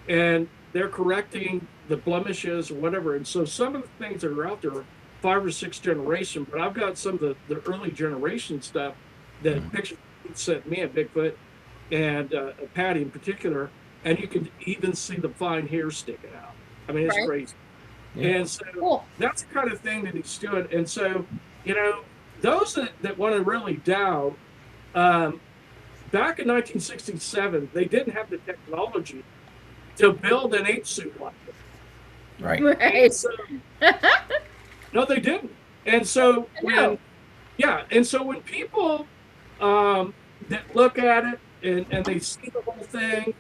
G: and they're correcting the blemishes or whatever. And so some of the things that are out there are 5 or 6 generation, but I've got some of the early generation stuff that pictures sent me at Bigfoot and Patty in particular, and you can even see the fine hair sticking out. I mean, it's
E: Right.
G: crazy.
D: Yeah.
G: And so
E: Cool.
G: that's the kind of thing that he's doing. And so, those that want to really doubt, back in 1967, they didn't have the technology to build an 8-suit like that.
D: Right.
E: Right.
G: So, no, they didn't. And so
E: No.
G: when people that look at it and they see the whole thing,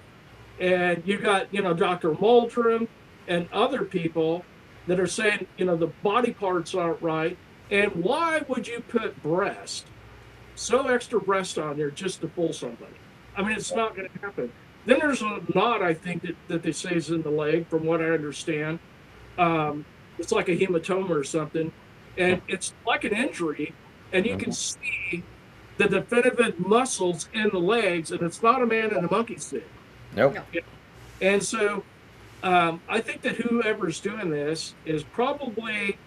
G: and you got Dr. Moldrum and other people that are saying the body parts aren't right, and why would you put so extra breast on there just to fool somebody? I mean, it's not going to happen. Then there's a knot, I think, that they say is in the leg, from what I understand. It's like a hematoma or something, and it's like an injury, and you can see the definitive muscles in the legs, and it's not a man in a monkey suit.
D: Nope.
E: No.
G: And so I think that whoever's doing this is probably,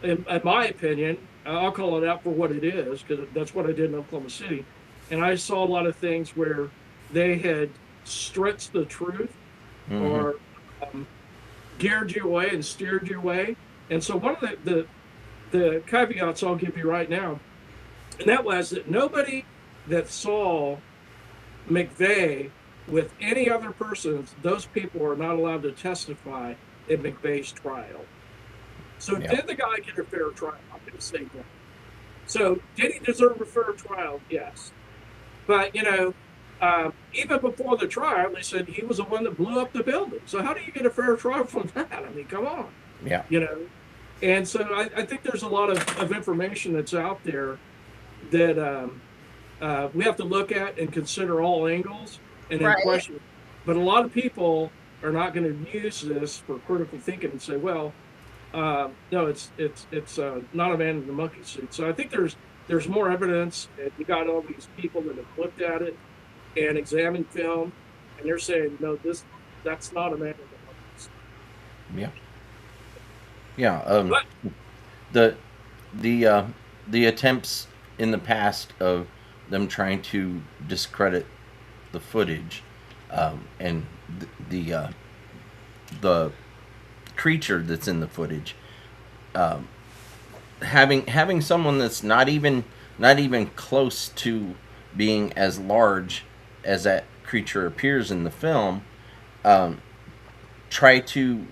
G: in my opinion, I'll call it out for what it is, because that's what I did in Oklahoma City. And I saw a lot of things where they had stretched the truth or geared you away and steered you away. And so one of the caveats I'll give you right now, and that was that nobody that saw McVeigh with any other persons, those people are not allowed to testify in McVeigh's trial. So did the guy get a fair trial? I'm going to say that. So did he deserve a fair trial? Yes. But, even before the trial, they said he was the one that blew up the building. So how do you get a fair trial from that? I mean, come on.
D: Yeah.
G: And so I think there's a lot of information that's out there that we have to look at and consider all angles and then question. But a lot of people are not going to use this for critical thinking and say, well, no, it's not a man in the monkey suit. So I think there's more evidence. And you got all these people that have looked at it and examined film, and they're saying, no, that's not a man in the monkey suit.
D: Yeah. Yeah. The attempts in the past of them trying to discredit the footage, and the creature that's in the footage, having someone that's not even close to being as large as that creature appears in the film, try to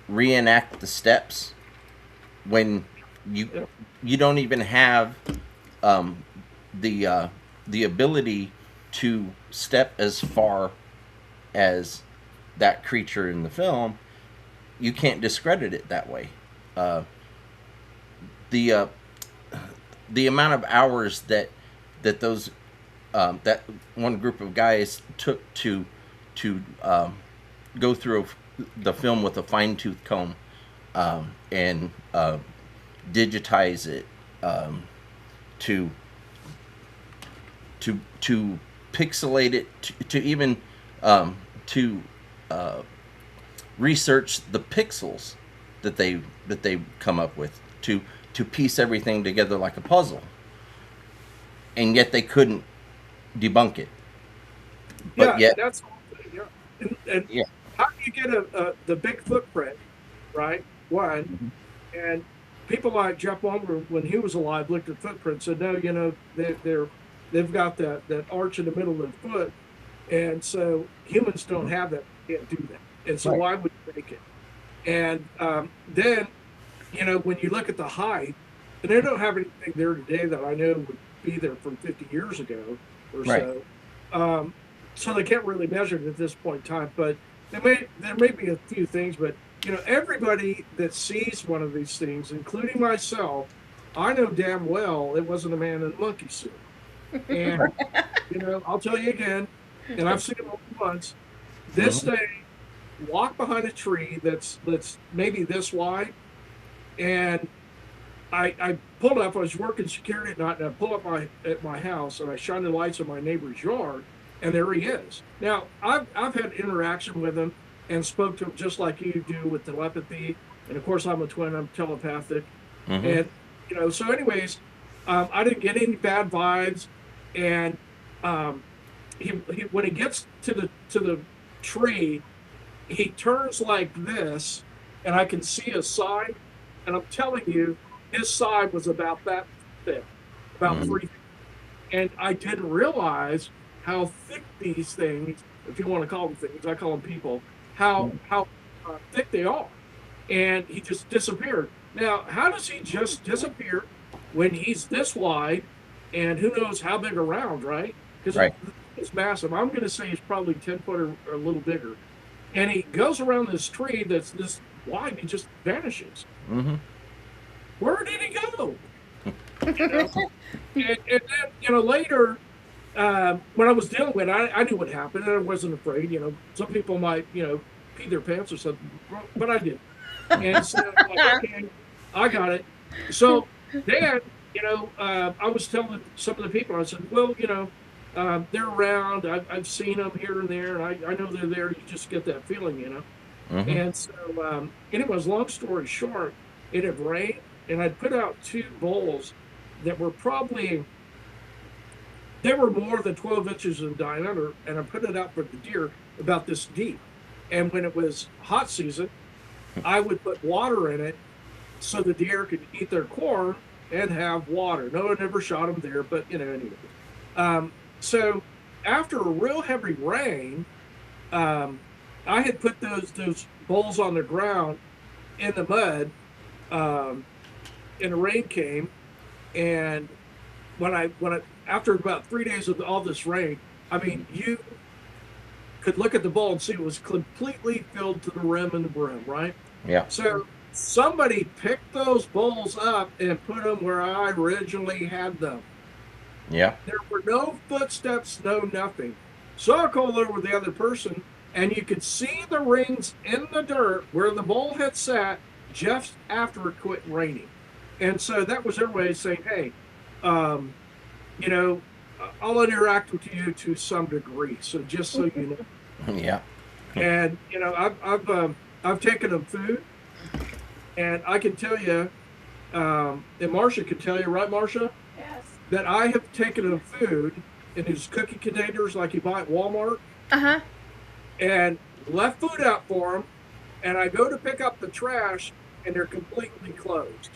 D: reenact the steps when you don't even have the ability to step as far as that creature in the film. You can't discredit it that way. The amount of hours that those that one group of guys took to go through the film with a fine tooth comb, and digitize it, to to pixelate it, to even to research the pixels that they come up with, to piece everything together like a puzzle, and yet they couldn't debunk it. But
G: Yeah,
D: yet,
G: that's yeah. And
D: yeah,
G: how do you get the big footprint, right? One, and people like Jeff Palmer, when he was alive, looked at footprints and said, no, they've got that arch in the middle of the foot, and so humans don't have that, can't do that, and so
D: right,
G: why would you make it? And then, when you look at the height, and they don't have anything there today that I know would be there from 50 years ago or
D: right,
G: so. So they can't really measure it at this point in time, but there may be a few things, but everybody that sees one of these things, including myself, I know damn well it wasn't a man in a monkey suit. And I'll tell you again, and I've seen it more than once. This
D: hmm
G: thing walked behind a tree that's maybe this wide, and I pulled up. I was working security at night, and I pulled up at my house, and I shined the lights on my neighbor's yard, and there he is. Now I've had interaction with him and spoke to him just like you do with telepathy, and of course I'm a twin. I'm telepathic,
D: hmm
G: and So, anyways, I didn't get any bad vibes, and he when he gets to the tree, he turns like this, and I can see his side, and I'm telling you, his side was about that thick, about
D: hmm
G: 3 feet. And I didn't realize how thick these things, if you want to call them things, I call them people, how thick they are. And he just disappeared. Now, how does he just disappear when he's this wide, and who knows how big around, right? Because
D: right,
G: it's massive. I'm going to say he's probably 10 foot or a little bigger. And he goes around this tree that's this wide, he just vanishes.
D: hmm
G: Where did he go? You know? And then, later, when I was dealing with it, I knew what happened, and I wasn't afraid. Some people might, pee their pants or something, but I didn't. And so, like, okay, I got it. So then, I was telling some of the people, I said, well, they're around. I've seen them here and there, and I know they're there. You just get that feeling.
D: hmm
G: And so, anyways, long story short, it had rained, and I'd put out 2 bowls that were they were more than 12 inches in diameter, and I put it out for the deer about this deep. And when it was hot season, I would put water in it so the deer could eat their corn and have water. No, I never shot them there, but anyway. So after a real heavy rain, I had put those bowls on the ground in the mud, and the rain came, and when I after about 3 days of all this rain, I mean, you could look at the bowl and see it was completely filled to the rim and the brim, right?
D: yeah,
G: So somebody picked those bowls up and put them where I originally had them.
D: yeah,
G: There were no footsteps, no nothing. So I called over the other person, and you could see the rings in the dirt where the bowl had sat just after it quit raining. And so that was their way of saying, hey, you know, I'll interact with you to some degree. So just so you know.
D: yeah,
G: And I've taken them food, and I can tell you, and Marcia can tell you, right, Marcia,
F: Yes.
G: that I have taken them food in these cookie containers like you buy at Walmart,
E: Uh-huh.
G: and left food out for them, and I go to pick up the trash, and they're completely closed.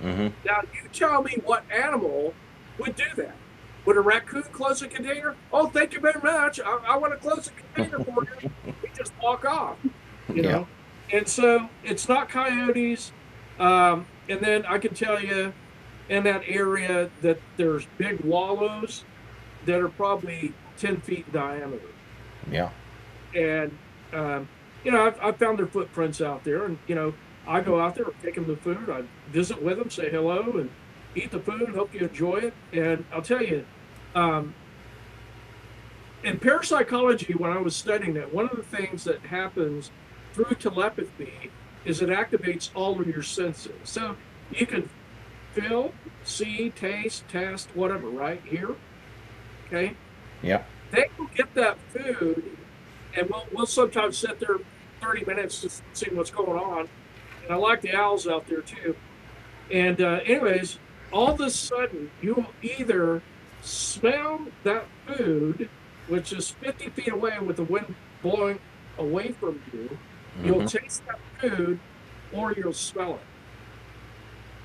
D: hmm
G: Now, you tell me what animal would do that. Would a raccoon close a container? Oh, thank you very much. I want to close a container for you. We just walk off, you
D: Yeah.
G: know. And so it's not coyotes. And then I can tell you in that area that there's big wallows that are probably 10 feet in diameter.
D: yeah,
G: And, I've found their footprints out there. And, I go out there, take them the food. I visit with them, say hello, and eat the food. Hope you enjoy it. And I'll tell you, in parapsychology, when I was studying that, one of the things that happens through telepathy is it activates all of your senses. So you can feel, see, taste, test, whatever, right here. Okay.
D: Yeah.
G: They will get that food, and we'll sometimes sit there 30 minutes to see what's going on. And I like the owls out there too. And anyways, all of a sudden, you'll either smell that food, which is 50 feet away with the wind blowing away from you. You'll taste that food, or you'll smell it.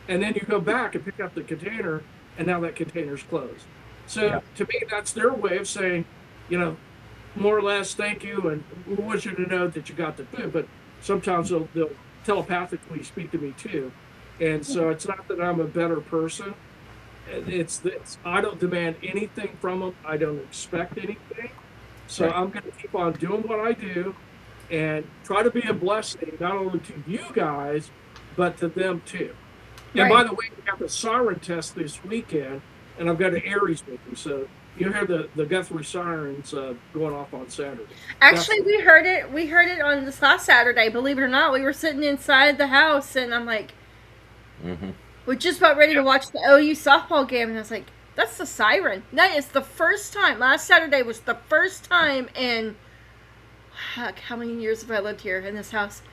G: And then you go back and pick up the container, and now that container's closed. So
D: Yeah.
G: to me, that's their way of saying, you know, more or less, thank you, and we want you to know that you got the food. But sometimes they'll telepathically speak to me too. And so it's not that I'm a better person. It's I don't demand anything from them. I don't expect anything. So
D: Right.
G: I'm going to keep on doing what I do and try to be a blessing, not only to you guys, but to them too. And by
E: Right.
G: the way, we have the siren test this weekend, and I've got an Aries with me. So you hear the Guthrie sirens going off on Saturday.
E: Actually, we heard it. We heard it on this last Saturday. Believe it or not, we were sitting inside the house, and I'm like,
D: Mm-hmm.
E: we're just about ready to watch the OU softball game, and I was like, "That's the siren." That is the first time. Last Saturday was the first time in heck, how many years have I lived here in this house?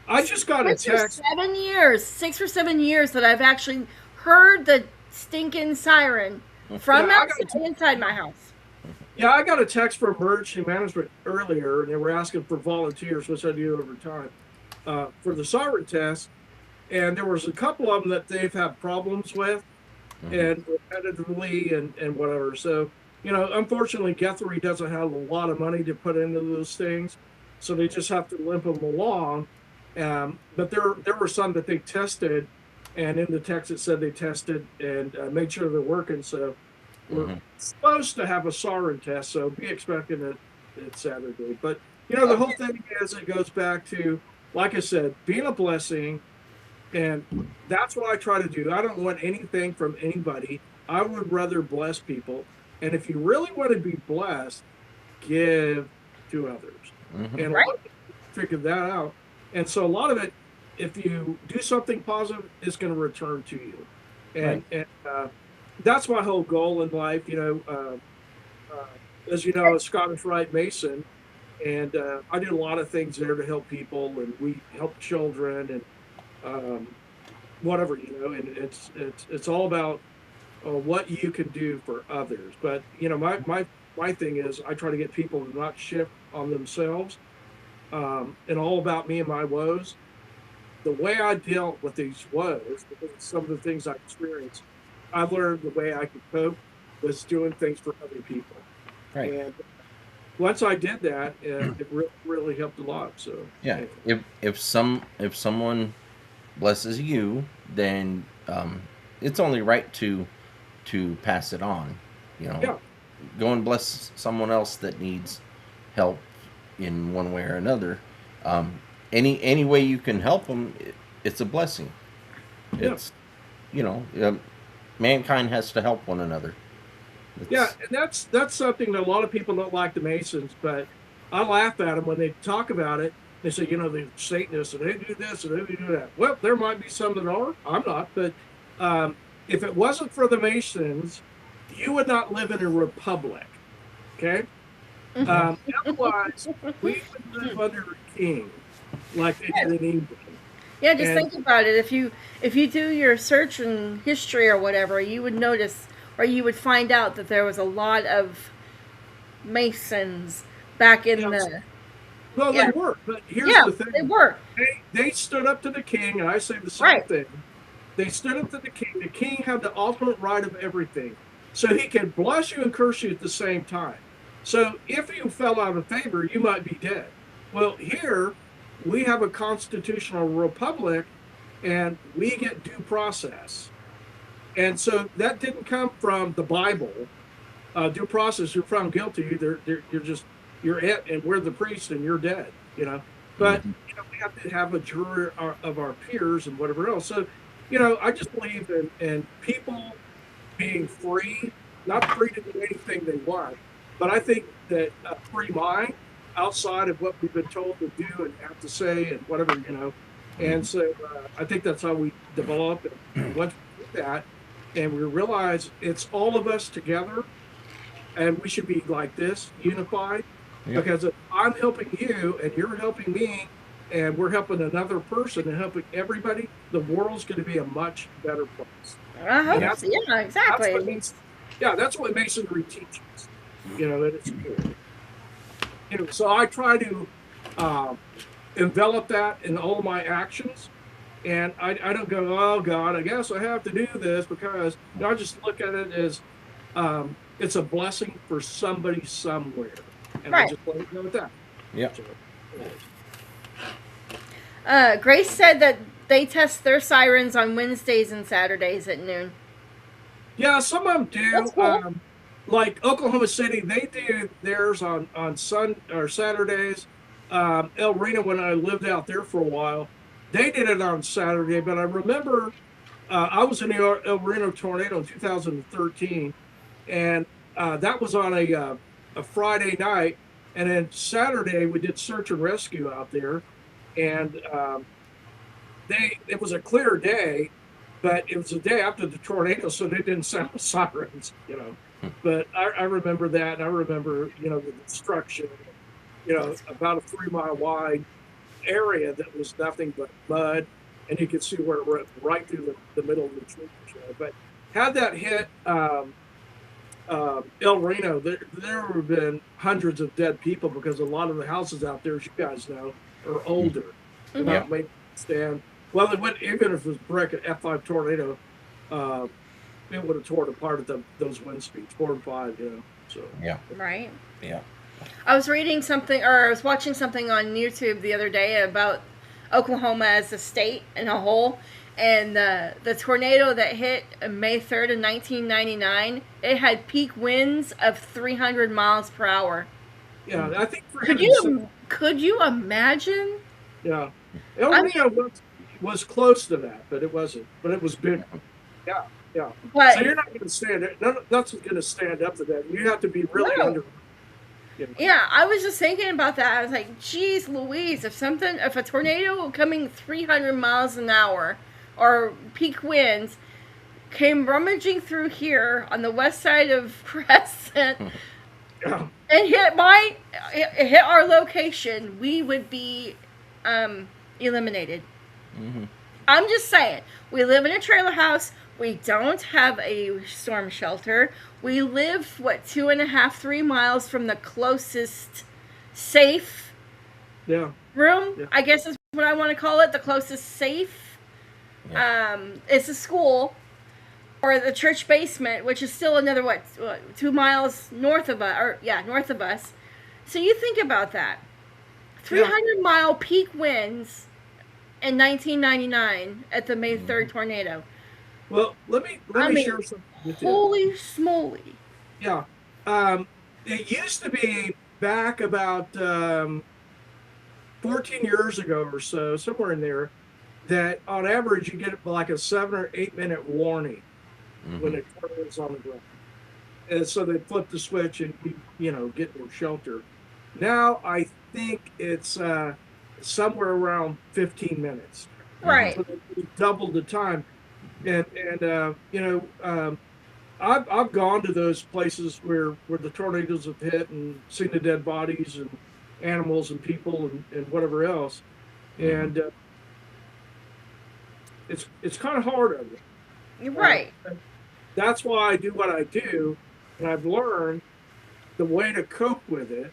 G: I just got a
E: 6 or
G: text.
E: 7 years. 6 or 7 years that I've actually heard the stinking siren from
G: Yeah, I got
E: outside inside my house.
G: Yeah, I got a text from emergency management earlier, and they were asking for volunteers, which I do over time, for the siren test. And there was a couple of them that they've had problems with, and repetitively and whatever. So, unfortunately, Guthrie doesn't have a lot of money to put into those things, so they just have to limp them along. But there were some that they tested, and in the text it said they tested and made sure they're working. So we're supposed to have a siren test, so be expecting it Saturday. But the whole thing is it goes back to, like I said, being a blessing, and that's what I try to do. I don't want anything from anybody. I would rather bless people, and if you really want to be blessed, give to others. And a lot of people figure that out. And so a lot of it, if you do something positive, it's going to return to you. And that's my whole goal in life. As you know, a Scottish Rite Mason, and I did a lot of things there to help people, and we help children and whatever, and it's all about what you can do for others. But my thing is I try to get people to not shift on themselves, and all about me and my woes. The way I dealt with these woes, because of some of the things I experienced, I learned the way I could cope was doing things for other people.
D: Right.
G: And once I did that, it really helped a lot. So
D: Yeah. If someone blesses you, then it's only right to pass it on.
G: Yeah.
D: Go and bless someone else that needs help in one way or another. Any way you can help them, it's a blessing.
G: Yeah.
D: It's mankind has to help one another.
G: Yeah, and that's something that a lot of people don't like the Masons, but I laugh at them when they talk about it. They say, the Satanists, and they do this and they do that. Well, there might be some that are. I'm not, but if it wasn't for the Masons, you would not live in a republic. Okay. Otherwise, we would live under a king, like they did in England.
E: Yeah, just
G: And-
E: think about it. If you do your search in history or whatever, you would notice or you would find out that there was a lot of Masons back in the
G: Well,
E: Yeah.
G: they were, but here's
E: yeah
G: the thing.
E: they were
G: They stood up to the king, and I say the same
E: Right.
G: thing. They stood up to the king. The king had the ultimate right of everything. So he can bless you and curse you at the same time. So if you fell out of favor, you might be dead. Well, here we have a constitutional republic, and we get due process. And so that didn't come from the Bible. Due process, you're found guilty. You're it, and we're the priest, and you're dead. But we have to have a jury of our peers and whatever else. So, I just believe in people being free, not free to do anything they want, but I think that a free mind. outside of what we've been told to do and have to say and whatever, you know. And so I think that's how we develop and went through that. And we realize it's all of us together, and we should be like this, unified.
D: Yep.
G: Because if I'm helping you and you're helping me, and we're helping another person and helping everybody, the world's going to be a much better place.
E: I hope
G: Yeah.
E: so. Yeah, exactly.
G: That's what Masonry teaches. You know, that it's cool. You know, so I try to envelop that in all of my actions. And I don't go, oh God, I guess I have to do this, because I just look at it as it's a blessing for somebody somewhere. And I
E: Right.
G: just let it go with that.
D: Yeah.
G: So,
E: Grace said that they test their sirens on Wednesdays and Saturdays at noon.
G: yeah, some of them do.
E: That's cool.
G: Like Oklahoma City, they do theirs on Saturdays. El Reno, when I lived out there for a while, they did it on Saturday. But I remember I was in the El Reno tornado in 2013, and that was on a Friday night. And then Saturday we did search and rescue out there, and it was a clear day, but it was a day after the tornado, so they didn't sound the sirens, you know. But I remember that, and I remember, you know, the destruction, you know, about a 3 mile wide area that was nothing but mud, and you could see where it went right through the middle of the trees. You know. But had that hit El Reno, there would have been hundreds of dead people, because a lot of the houses out there, as you guys know, are older. They're not made to stand. Well, they went, even if it was brick, an F5 tornado, it would have torn apart at those wind speeds, 4 and 5, you know. So
D: Yeah.
E: Right.
D: Yeah.
E: I was reading something, or I was watching something on YouTube the other day about Oklahoma as a state and a whole, and the tornado that hit May 3rd of 1999, it had peak winds of 300 miles per hour.
G: yeah, I think
E: Could you imagine?
G: yeah, El Reno was close to that, but it wasn't. But it was big. Yeah, yeah.
E: But
G: So you're not going to stand it. Nothing's going to stand up to that. You have to be really
E: No.
G: under. You know.
E: yeah, I was just thinking about that. I was like, geez Louise, if a tornado coming 300 miles an hour or peak winds came rummaging through here on the west side of Crescent
G: Yeah.
E: and hit our location, we would be eliminated. I'm just saying, we live in a trailer house. We don't have a storm shelter. We live, 2.5, 3 miles from the closest safe
G: Yeah.
E: room,
G: Yeah.
E: I guess is what I want to call it, the closest safe. It's a school, or the church basement, which is still another, 2 miles north of us. So you think about that. 300-mile peak winds in 1999 at the May 3rd tornado.
G: Well, let me share something with you.
E: Holy smoly.
G: Yeah. It used to be back about 14 years ago or so, somewhere in there, that on average you get like a 7 or 8 minute warning when the tornado's on the ground. And so they flip the switch and you know, get your shelter. Now I think it's somewhere around 15 minutes.
E: Right.
G: So they doubled the time. And you know, I've gone to those places where the tornadoes have hit and seen the dead bodies and animals and people and whatever else, and it's kind of hard on you.
E: You're right.
G: That's why I do what I do, and I've learned the way to cope with it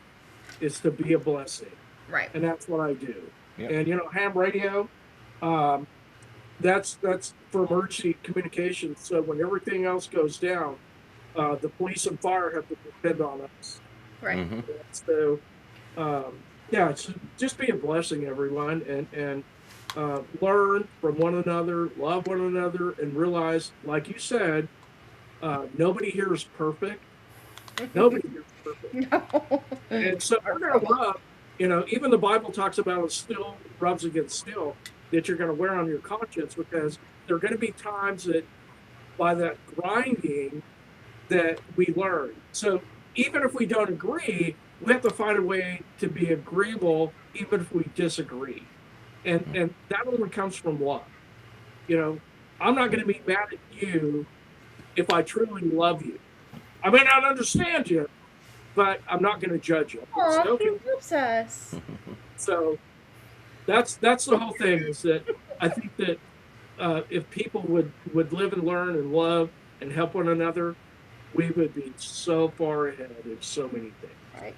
G: is to be a blessing,
E: Right.
G: and that's what I do.
D: Yep.
G: And you know, ham radio. That's for emergency communications. So when everything else goes down, the police and fire have to depend on us.
E: Right.
G: So, yeah, it's just be a blessing, everyone, and learn from one another, love one another, and realize, like you said, nobody here is perfect. Nobody here is perfect.
E: No.
G: And so we're going to love, you know, even the Bible talks about it still rubs against steel, that you're going to wear on your conscience, because there are going to be times that by that grinding that we learn. So even if we don't agree, we have to find a way to be agreeable even if we disagree. And that only comes from love. You know, I'm not going to be mad at you if I truly love you. I may not understand you, but I'm not going to judge you.
E: Aw,
G: So,
E: he
G: okay.
E: loves us.
G: So that's the whole thing. Is that I think that if people would live and learn and love and help one another, we would be so far ahead in so many things.
E: Right.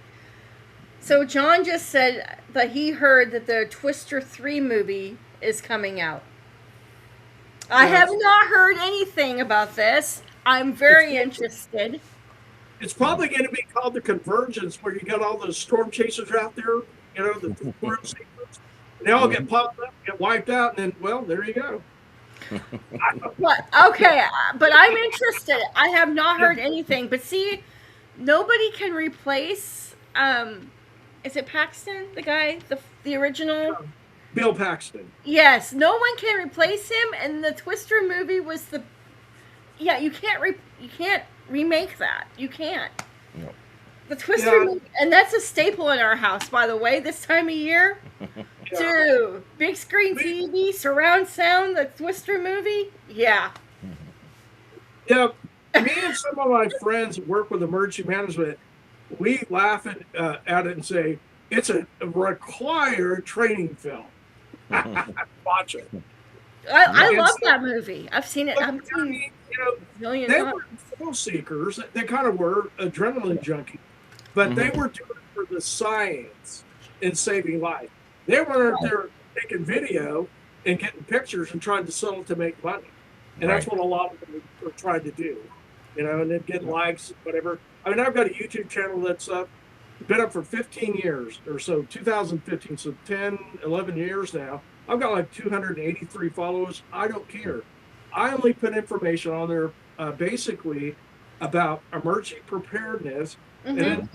E: So John just said that he heard that the Twister 3 movie is coming out. I have not heard anything about this. I'm very interested.
G: It's probably going to be called the Convergence, where you got all those storm chasers out there, you know, the thrill seekers. They all get popped up, get wiped out, and then, well, there you go.
E: But okay, but I'm interested. I have not heard anything. But see, nobody can replace. Is it Paxton, the guy, the original?
G: Bill Paxton.
E: Yes, no one can replace him. And the Twister movie was the. Yeah, you can't remake that. You can't.
D: No.
E: The Twister movie, and that's a staple in our house, by the way. This time of year, dude, big screen TV, surround sound, the Twister movie. Yeah.
G: Yeah, me and some of my friends that work with emergency management, we laugh at it and say it's a required training film. Watch it.
E: I love that movie. I've seen it. I've seen it
G: You know,
E: a million
G: they
E: times.
G: were thrill seekers. They kind of were adrenaline junkies, but they were doing it for the science in saving life. They weren't there taking video and getting pictures and trying to sell it to make money. And that's what a lot of them are trying to do, you know, and then get likes, whatever. I mean, I've got a YouTube channel that's been up for 15 years or so, 2015, so 10, 11 years now. I've got like 283 followers. I don't care. I only put information on there basically about emergency preparedness and then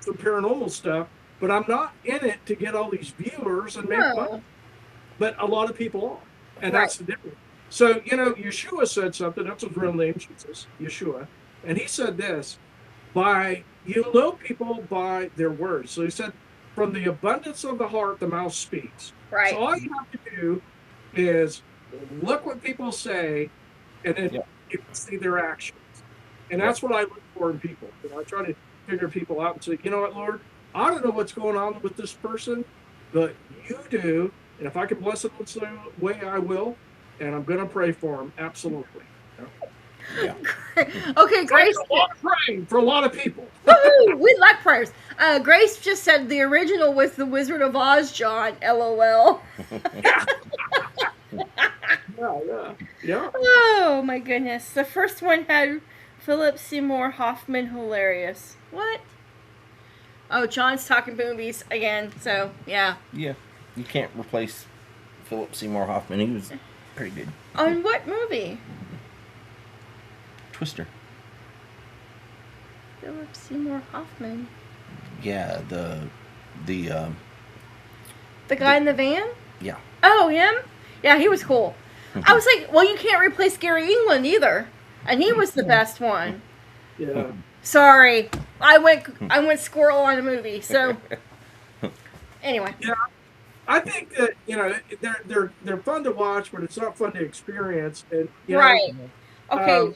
G: some paranormal stuff, but I'm not in it to get all these viewers and make money. But a lot of people are, and that's the difference. So, you know, Yeshua said something. That's his real name, Jesus, Yeshua. And he said this, you know people by their words. So he said, from the abundance of the heart, the mouth speaks.
E: Right.
G: So all you have to do is look what people say, and then you can see their actions. And that's what I look for in people. You know, I try to figure people out and say, you know what, Lord, I don't know what's going on with this person, but you do. And if I can bless them in some way, I will. And I'm going to pray for them. Absolutely.
D: Yeah.
E: Okay, Grace.
G: A lot of praying for a lot of people.
E: Woo-hoo, we like prayers. Grace just said the original was The Wizard of Oz, John. LOL.
G: Yeah.
E: Oh, my goodness. The first one had Philip Seymour Hoffman hilarious. What? Oh, John's talking movies again, so, yeah.
D: Yeah. You can't replace Philip Seymour Hoffman. He was pretty good.
E: On what movie?
D: Twister.
E: Philip Seymour Hoffman.
D: Yeah, the
E: guy in the van?
D: Yeah.
E: Oh, him? Yeah, he was cool. I was like, well, you can't replace Gary England either. And he was the best one.
G: Yeah.
E: Sorry. I went squirrel on a movie, so anyway.
G: Yeah. I think that, you know, they're fun to watch, but it's not fun to experience. And you know,
E: Right. Okay.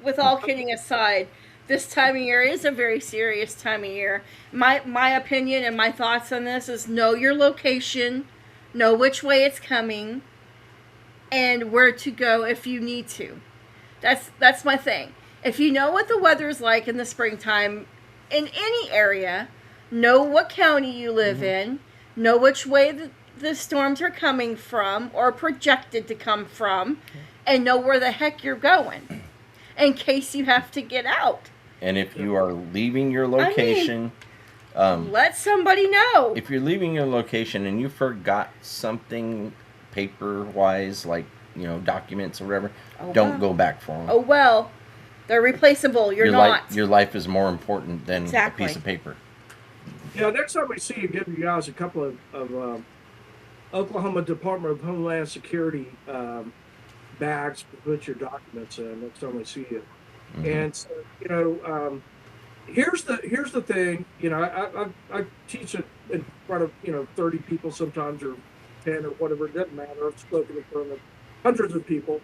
E: With all kidding aside, this time of year is a very serious time of year. My opinion and my thoughts on this is know your location, know which way it's coming, and where to go if you need to. That's my thing. If you know what the weather's like in the springtime in any area, know what county you live in, know which way the storms are coming from or projected to come from, and know where the heck you're going in case you have to get out.
D: And if you are leaving your location,
E: let somebody know.
D: if you're leaving your location and you forgot something paper-wise, like, you know, documents or whatever, don't go back for them.
E: Oh, well, they're replaceable. You're not.
D: Your life is more important than a piece of paper.
G: Yeah, next time we see you, give you guys a couple of Oklahoma Department of Homeland Security bags to put your documents in. Next time we see you. And so, you know, here's the thing. I teach it in front of 30 people sometimes, or 10 or whatever. It doesn't matter. I've spoken in front of hundreds of people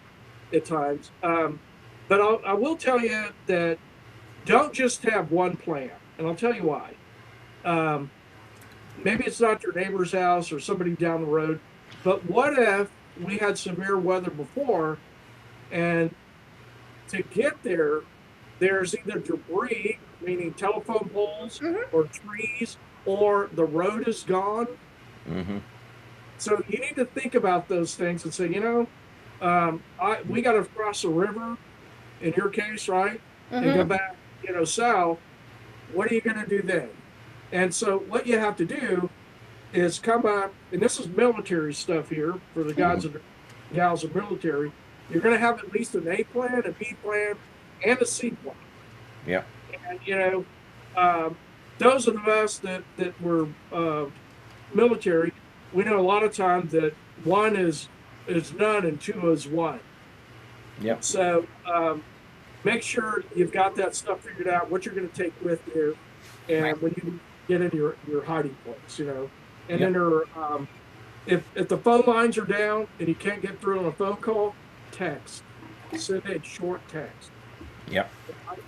G: at times. But I will tell you that don't just have one plan, and I'll tell you why. Um, Maybe it's not your neighbor's house or somebody down the road, but what if we had severe weather before, and to get there, there's either debris, meaning telephone poles or trees, or the road is gone.
D: Mm-hmm.
G: So you need to think about those things and say, we got to cross a river, in your case, right, and go back, south. What are you going to do then? And so what you have to do is come up, and this is military stuff here for the guys and gals of military. You're going to have at least an A plan, a B plan, and a C plan.
D: Yeah.
G: And those of us that were military, we know a lot of times that one is none and two is one.
D: Yep.
G: So make sure you've got that stuff figured out, what you're going to take with you, and when you get in your hiding place, And then there are, if the phone lines are down and you can't get through on a phone call, text. Send a short text.
D: Yep.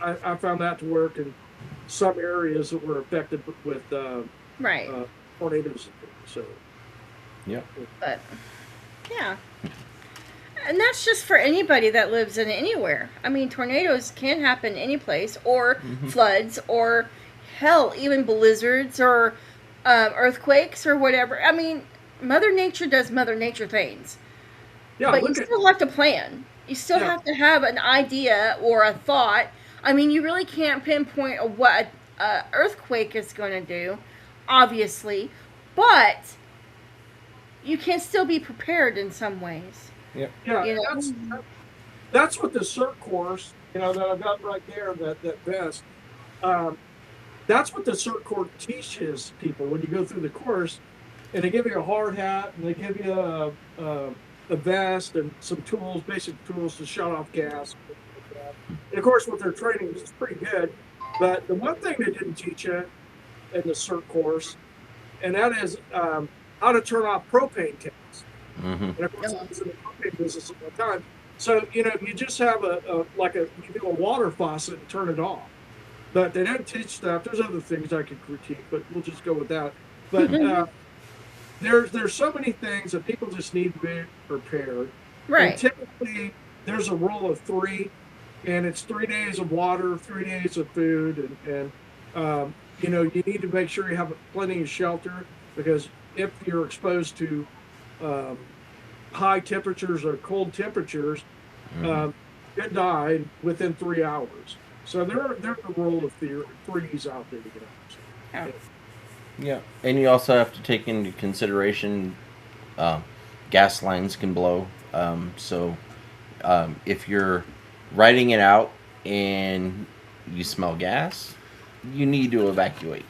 G: I found that to work in some areas that were affected with
E: Right.
G: Tornadoes. So.
D: Yep.
E: But yeah. And that's just for anybody that lives in anywhere. I mean, tornadoes can happen any place, or floods, or hell, even blizzards, or earthquakes, or whatever. I mean, Mother Nature does Mother Nature things.
G: Yeah,
E: but you still have to plan. You still have to have an idea or a thought. I mean, you really can't pinpoint what an earthquake is going to do, obviously, but you can still be prepared in some ways.
D: Yep.
G: Yeah, that's what the CERT course, that I've got right there, that vest. That's what the CERT course teaches people when you go through the course, and they give you a hard hat, and they give you a vest and some tools, basic tools to shut off gas. And of course, with their training, is pretty good. But the one thing they didn't teach you in the CERT course, and that is how to turn off propane tanks. And of course, I was in the propane business at one time. So, you just have you do a water faucet and turn it off. But they don't teach stuff. There's other things I could critique, but we'll just go with that. But there's so many things that people just need to be prepared.
E: Right.
G: And typically, there's a rule of 3, and it's 3 days of water, 3 days of food, and you need to make sure you have plenty of shelter, because if you're exposed to high temperatures or cold temperatures, you die within 3 hours. So there's a rule of 3s out there.
D: Yeah, and you also have to take into consideration gas lines can blow. So if you're riding it out and you smell gas, you need to evacuate.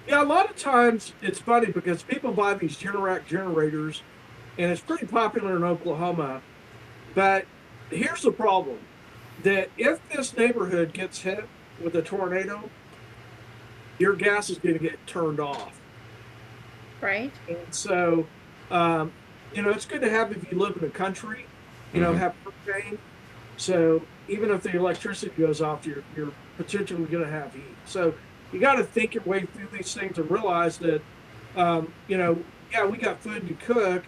G: Yeah, a lot of times it's funny because people buy these Generac generators, and it's pretty popular in Oklahoma. But here's the problem, that if this neighborhood gets hit with a tornado, your gas is going to get turned off.
E: Right.
G: And so, it's good to have if you live in the country, have propane. So even if the electricity goes off, you're potentially going to have heat. So you got to think your way through these things and realize that, we got food to cook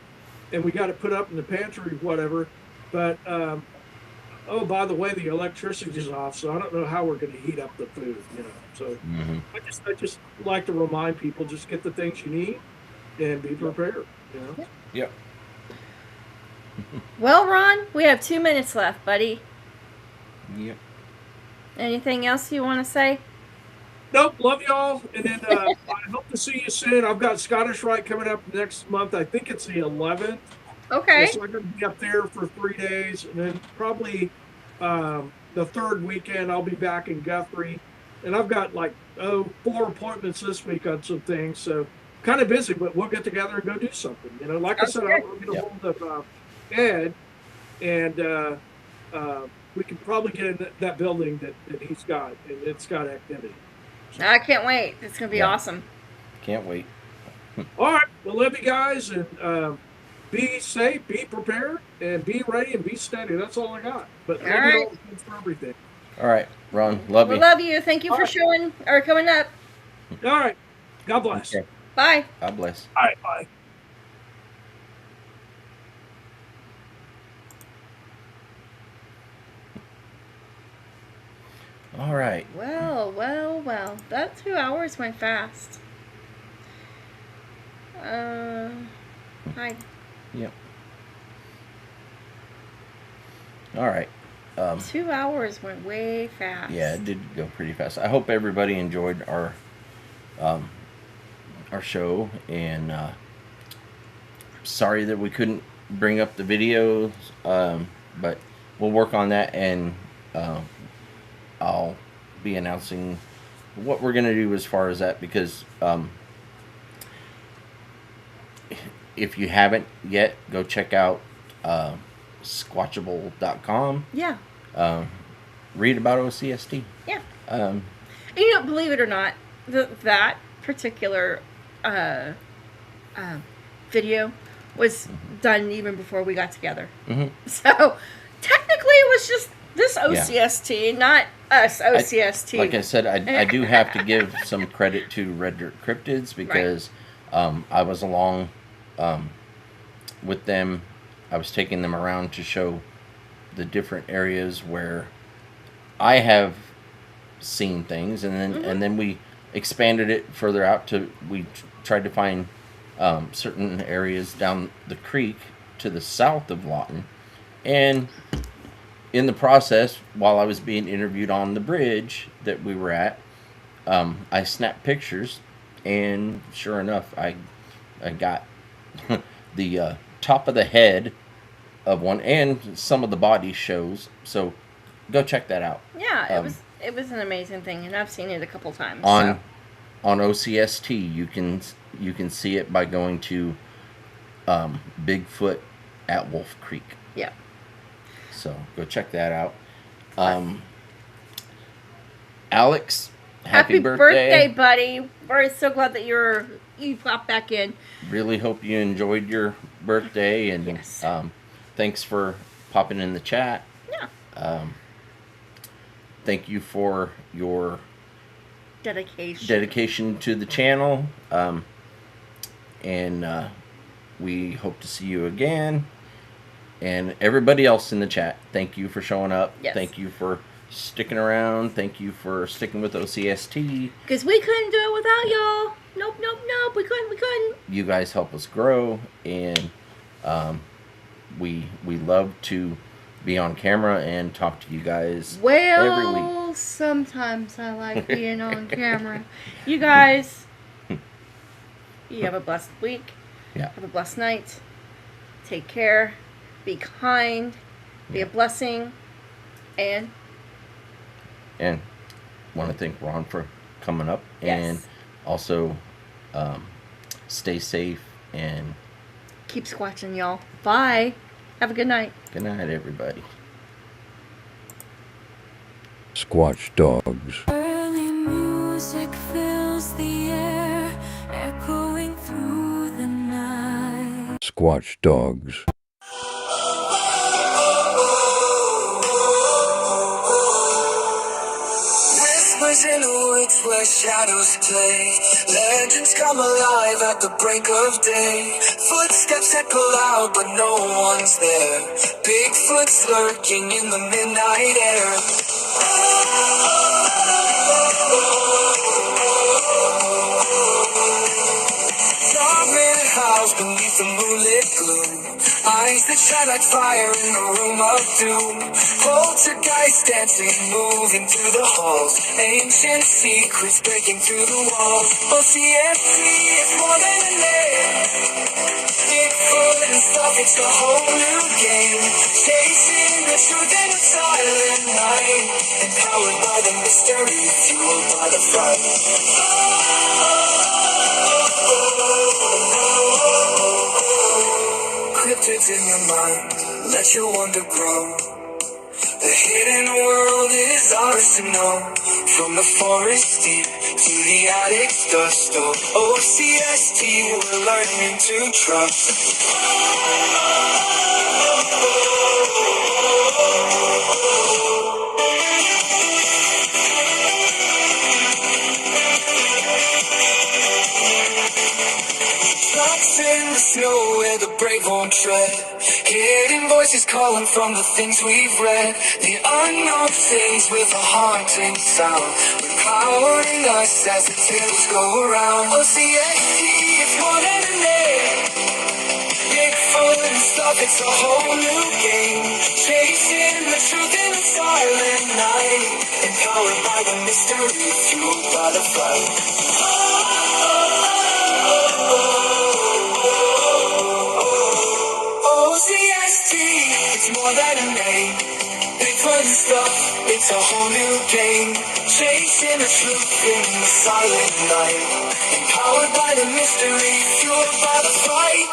G: and we got to put up in the pantry, whatever. But, by the way, the electricity is off, so I don't know how we're going to heat up the food, So I just like to remind people, just get the things you need and be prepared,
D: Yep.
E: Well, Ron, we have 2 minutes left, buddy.
D: Yep.
E: Anything else you want to say?
G: Nope, love y'all. And then I hope to see you soon. I've got Scottish Rite coming up next month. I think it's the 11th.
E: Okay.
G: So I'm going to be up there for 3 days. And then probably the third weekend, I'll be back in Guthrie. And I've got 4 appointments this week on some things. So kind of busy, but we'll get together and go do something. Like I said, I'll get a hold of Ed. And we can probably get in that building that he's got, and it's got activity.
E: I can't wait. It's gonna be
D: Yeah.
E: awesome.
D: Can't wait.
G: All right, well, love you guys, and be safe, be prepared, and be ready and be steady. That's all I got. But
E: All
G: love
E: right.
G: you all. Thanks for everything.
D: All right, Ron. Love
E: We
D: you.
E: love you. Thank you
G: All
E: for
G: right.
E: showing or coming up.
G: All right, God bless.
D: Okay.
E: Bye.
D: God bless.
G: All right, bye.
D: All right.
E: Well, well, well. That 2 hours went fast. Hi.
D: Yep. All right.
E: 2 hours went way fast.
D: Yeah, it did go pretty fast. I hope everybody enjoyed our show, and sorry that we couldn't bring up the videos, but we'll work on that, and I'll be announcing what we're gonna do as far as that, because if you haven't yet, go check out squatchable.com.
E: Yeah.
D: Read about O.C.S.T.
E: Yeah. And you don't believe it or not, that particular video was done even before we got together.
D: Mm-hmm.
E: So technically, it was just this O.C.S.T, not us O.C.S.T.
D: Like I said, I do have to give some credit to Red Dirt Cryptids, because I was along with them. I was taking them around to show the different areas where I have seen things, and then we expanded it further out to tried to find certain areas down the creek to the south of Lawton, and in the process, while I was being interviewed on the bridge that we were at, I snapped pictures, and sure enough, I got the top of the head of one, and some of the body shows. So go check that out.
E: Yeah, it was an amazing thing, and I've seen it a couple times.
D: On O.C.S.T, you can see it by going to Bigfoot at Wolf Creek.
E: Yeah.
D: So go check that out. Alex, happy birthday,
E: buddy! We're so glad that you popped back in.
D: Really hope you enjoyed your birthday, and
E: Yes.
D: Thanks for popping in the chat.
E: Yeah.
D: Thank you for your
E: Dedication.
D: to the channel, and we hope to see you again. And everybody else in the chat, thank you for showing up.
E: Yes.
D: Thank you for sticking around. Thank you for sticking with O.C.S.T.
E: Because we couldn't do it without y'all. Nope. We couldn't.
D: You guys help us grow, and we love to be on camera and talk to you guys every week.
E: Well, sometimes I like being on camera. You guys, you have a blessed week.
D: Yeah.
E: Have a blessed night. Take care. Be kind. Be a blessing. And
D: want to thank Ron for coming up.
E: Yes.
D: And also stay safe and
E: keep squatching, y'all. Bye. Have a good night.
D: good night, everybody.
B: Squatch dogs.
A: Early music fills the air, echoing through the night.
B: Squatch dogs.
C: Whispers in the woods where shadows play. Legends come alive at the break of day. Footsteps echo loud, but no one's there. Bigfoot's lurking in the midnight air. Fragmented house beneath the moonlit gloom. Eyes that shine like fire in a room of doom. Poltergeist dancing, moving through the halls. Ancient secrets breaking through the walls. O.C.S.T is more than a name. Bigfoot and stuff, it's a whole new game. Chasing the truth in a silent night. Empowered by the mystery, fueled by the fright. Cryptids in your mind, let your wonder grow. The hidden world is ours to know. From the forest deep to the attic's dust store. O.C.S.T, we're learning to trust. Tracks in the snow where the brave won't tread. Hidden voices calling from the things we've read. The unknown things with a haunting sound. Empowering us as the tales go around. O.C.S.T, it's more than a name. Bigfoot and stuff, it's a whole new game. Chasing the truth in the silent night. Empowered by the mystery, fueled by the fight. O.C.S.T, it's more than a name. Bigfoot and stuff, it's a whole new game. Chasing the truth in the silent night. Empowered by the mystery, fueled by the fight.